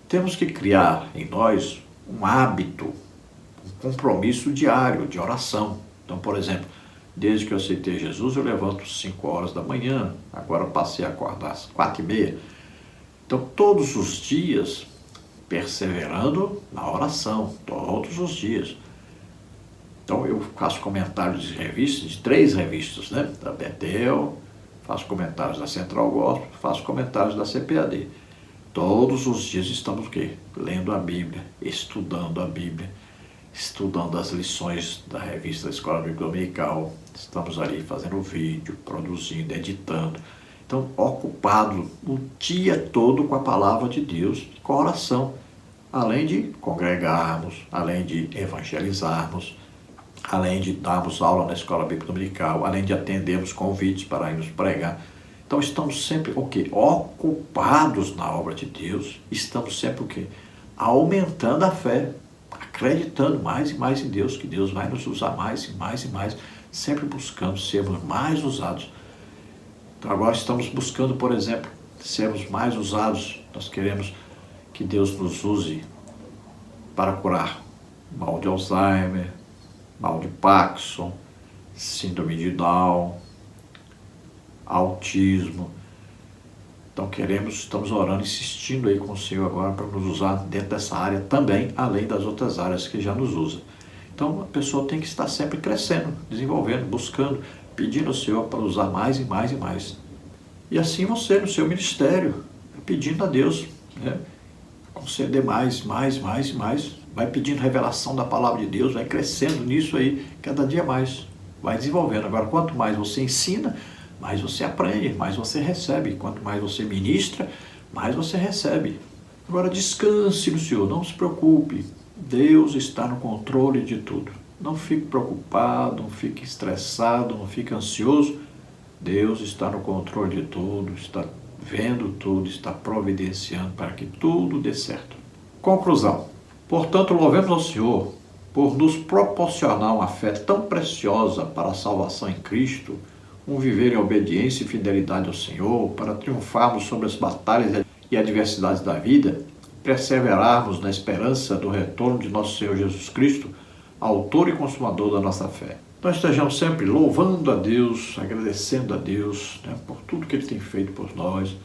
Temos que criar em nós um hábito, um compromisso diário de oração. Então, por exemplo, desde que eu aceitei Jesus, eu levanto às 5 horas da manhã, agora passei a acordar às 4:30. Então, todos os dias, perseverando na oração, todos os dias. Então, eu faço comentários de revistas, de 3 revistas, né? Da Betel, faço comentários da Central Gospel, faço comentários da CPAD. Todos os dias estamos o quê? Lendo a Bíblia, estudando a Bíblia, estudando as lições da revista da Escola Bíblica Dominical. Estamos ali fazendo vídeo, produzindo, editando. Então, ocupado o dia todo com a palavra de Deus e com a oração. Além de congregarmos, além de evangelizarmos, além de darmos aula na Escola Bíblica Dominical, além de atendermos convites para irmos pregar. Então estamos sempre o quê? Ocupados na obra de Deus, estamos sempre o quê? Aumentando a fé, acreditando mais e mais em Deus, que Deus vai nos usar mais e mais e mais, sempre buscando sermos mais usados. Então agora estamos buscando, por exemplo, sermos mais usados. Nós queremos que Deus nos use para curar mal de Alzheimer, mal de Parkinson, síndrome de Down, autismo. Então estamos orando, insistindo aí com o Senhor agora para nos usar dentro dessa área também, além das outras áreas que já nos usa. Então a pessoa tem que estar sempre crescendo, desenvolvendo, buscando, pedindo ao Senhor para usar mais e mais e mais. E assim você, no seu ministério, pedindo a Deus, né, conceder mais, mais, mais e mais. Vai pedindo revelação da palavra de Deus, vai crescendo nisso aí, cada dia mais, vai desenvolvendo. Agora, quanto mais você ensina, mais você aprende, mais você recebe. Quanto mais você ministra, mais você recebe. Agora, descanse no Senhor, não se preocupe. Deus está no controle de tudo. Não fique preocupado, não fique estressado, não fique ansioso. Deus está no controle de tudo, está vendo tudo, está providenciando para que tudo dê certo. Conclusão. Portanto, louvemos ao Senhor por nos proporcionar uma fé tão preciosa para a salvação em Cristo, um viver em obediência e fidelidade ao Senhor, para triunfarmos sobre as batalhas e adversidades da vida, perseverarmos na esperança do retorno de nosso Senhor Jesus Cristo, autor e consumador da nossa fé. Nós estejamos sempre louvando a Deus, agradecendo a Deus, né, por tudo que Ele tem feito por nós,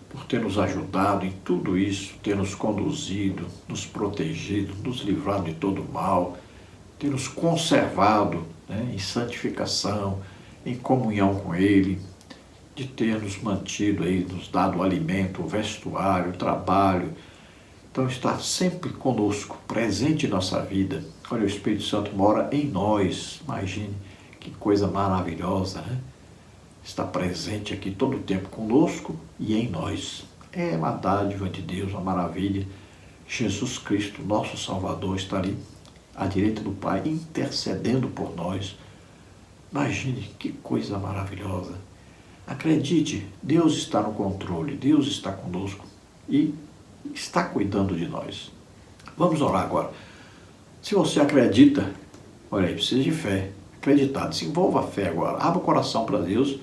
por ter nos ajudado em tudo isso, ter nos conduzido, nos protegido, nos livrado de todo mal, ter nos conservado, né, em santificação, em comunhão com Ele, de ter nos mantido aí, nos dado o alimento, o vestuário, o trabalho. Então, estar sempre conosco, presente em nossa vida. Olha, o Espírito Santo mora em nós. Imagine que coisa maravilhosa, né? Está presente aqui todo o tempo conosco e em nós. É uma dádiva de Deus, uma maravilha. Jesus Cristo, nosso Salvador, está ali à direita do Pai, intercedendo por nós. Imagine que coisa maravilhosa. Acredite, Deus está no controle, Deus está conosco e está cuidando de nós. Vamos orar agora. Se você acredita, olha aí, precisa de fé. Acreditar, desenvolva a fé agora. Abra o coração para Deus,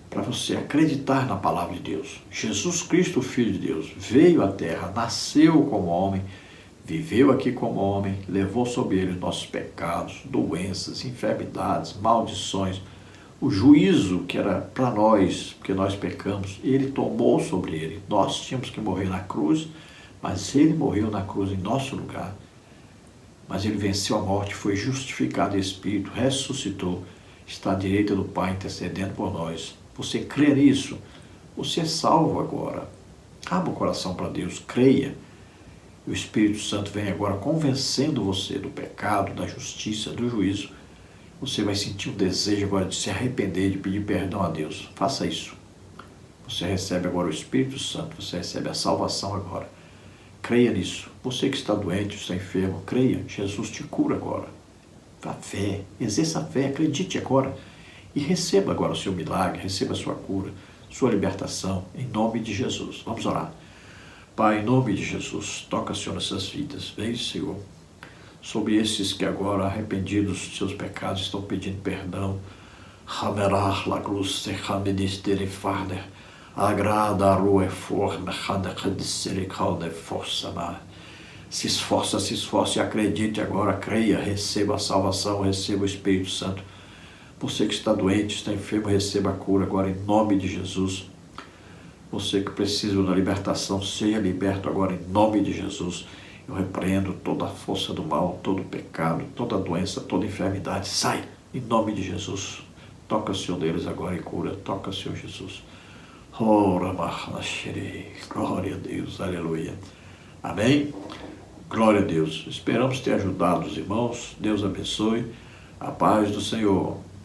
para você acreditar na palavra de Deus. Jesus Cristo, o Filho de Deus, veio à terra, nasceu como homem, viveu aqui como homem, levou sobre ele nossos pecados, doenças, enfermidades, maldições, o juízo que era para nós, porque nós pecamos, ele tomou sobre ele. Nós tínhamos que morrer na cruz, mas ele morreu na cruz em nosso lugar. Mas ele venceu a morte, foi justificado em espírito, ressuscitou, está à direita do Pai intercedendo por nós. Você crê nisso? Você é salvo agora. Abra o coração para Deus, creia. O Espírito Santo vem agora convencendo você do pecado, da justiça, do juízo. Você vai sentir o desejo agora de se arrepender, de pedir perdão a Deus. Faça isso. Você recebe agora o Espírito Santo, você recebe a salvação agora. Creia nisso. Você que está doente, está enfermo, creia. Jesus te cura agora. A fé, exerça a fé, acredite agora. E receba agora o seu milagre, receba a sua cura, sua libertação, em nome de Jesus. Vamos orar. Pai, em nome de Jesus, toca, Senhor, nessas vidas. Vem, Senhor, sobre esses que agora, arrependidos dos seus pecados, estão pedindo perdão. Hamerach la cruz se hamedistere farder. Agrada a rua é forma, se esforce e acredite agora, creia, receba a salvação, receba o Espírito Santo. Você que está doente, está enfermo, receba a cura agora em nome de Jesus. Você que precisa da libertação, seja liberto agora em nome de Jesus. Eu repreendo toda a força do mal, todo o pecado, toda a doença, toda a enfermidade. Sai em nome de Jesus. Toca o Senhor deles agora e cura. Toca o Senhor Jesus. Ora, glória a Deus, aleluia. Amém? Glória a Deus. Esperamos ter ajudado os irmãos. Deus abençoe. A paz do Senhor.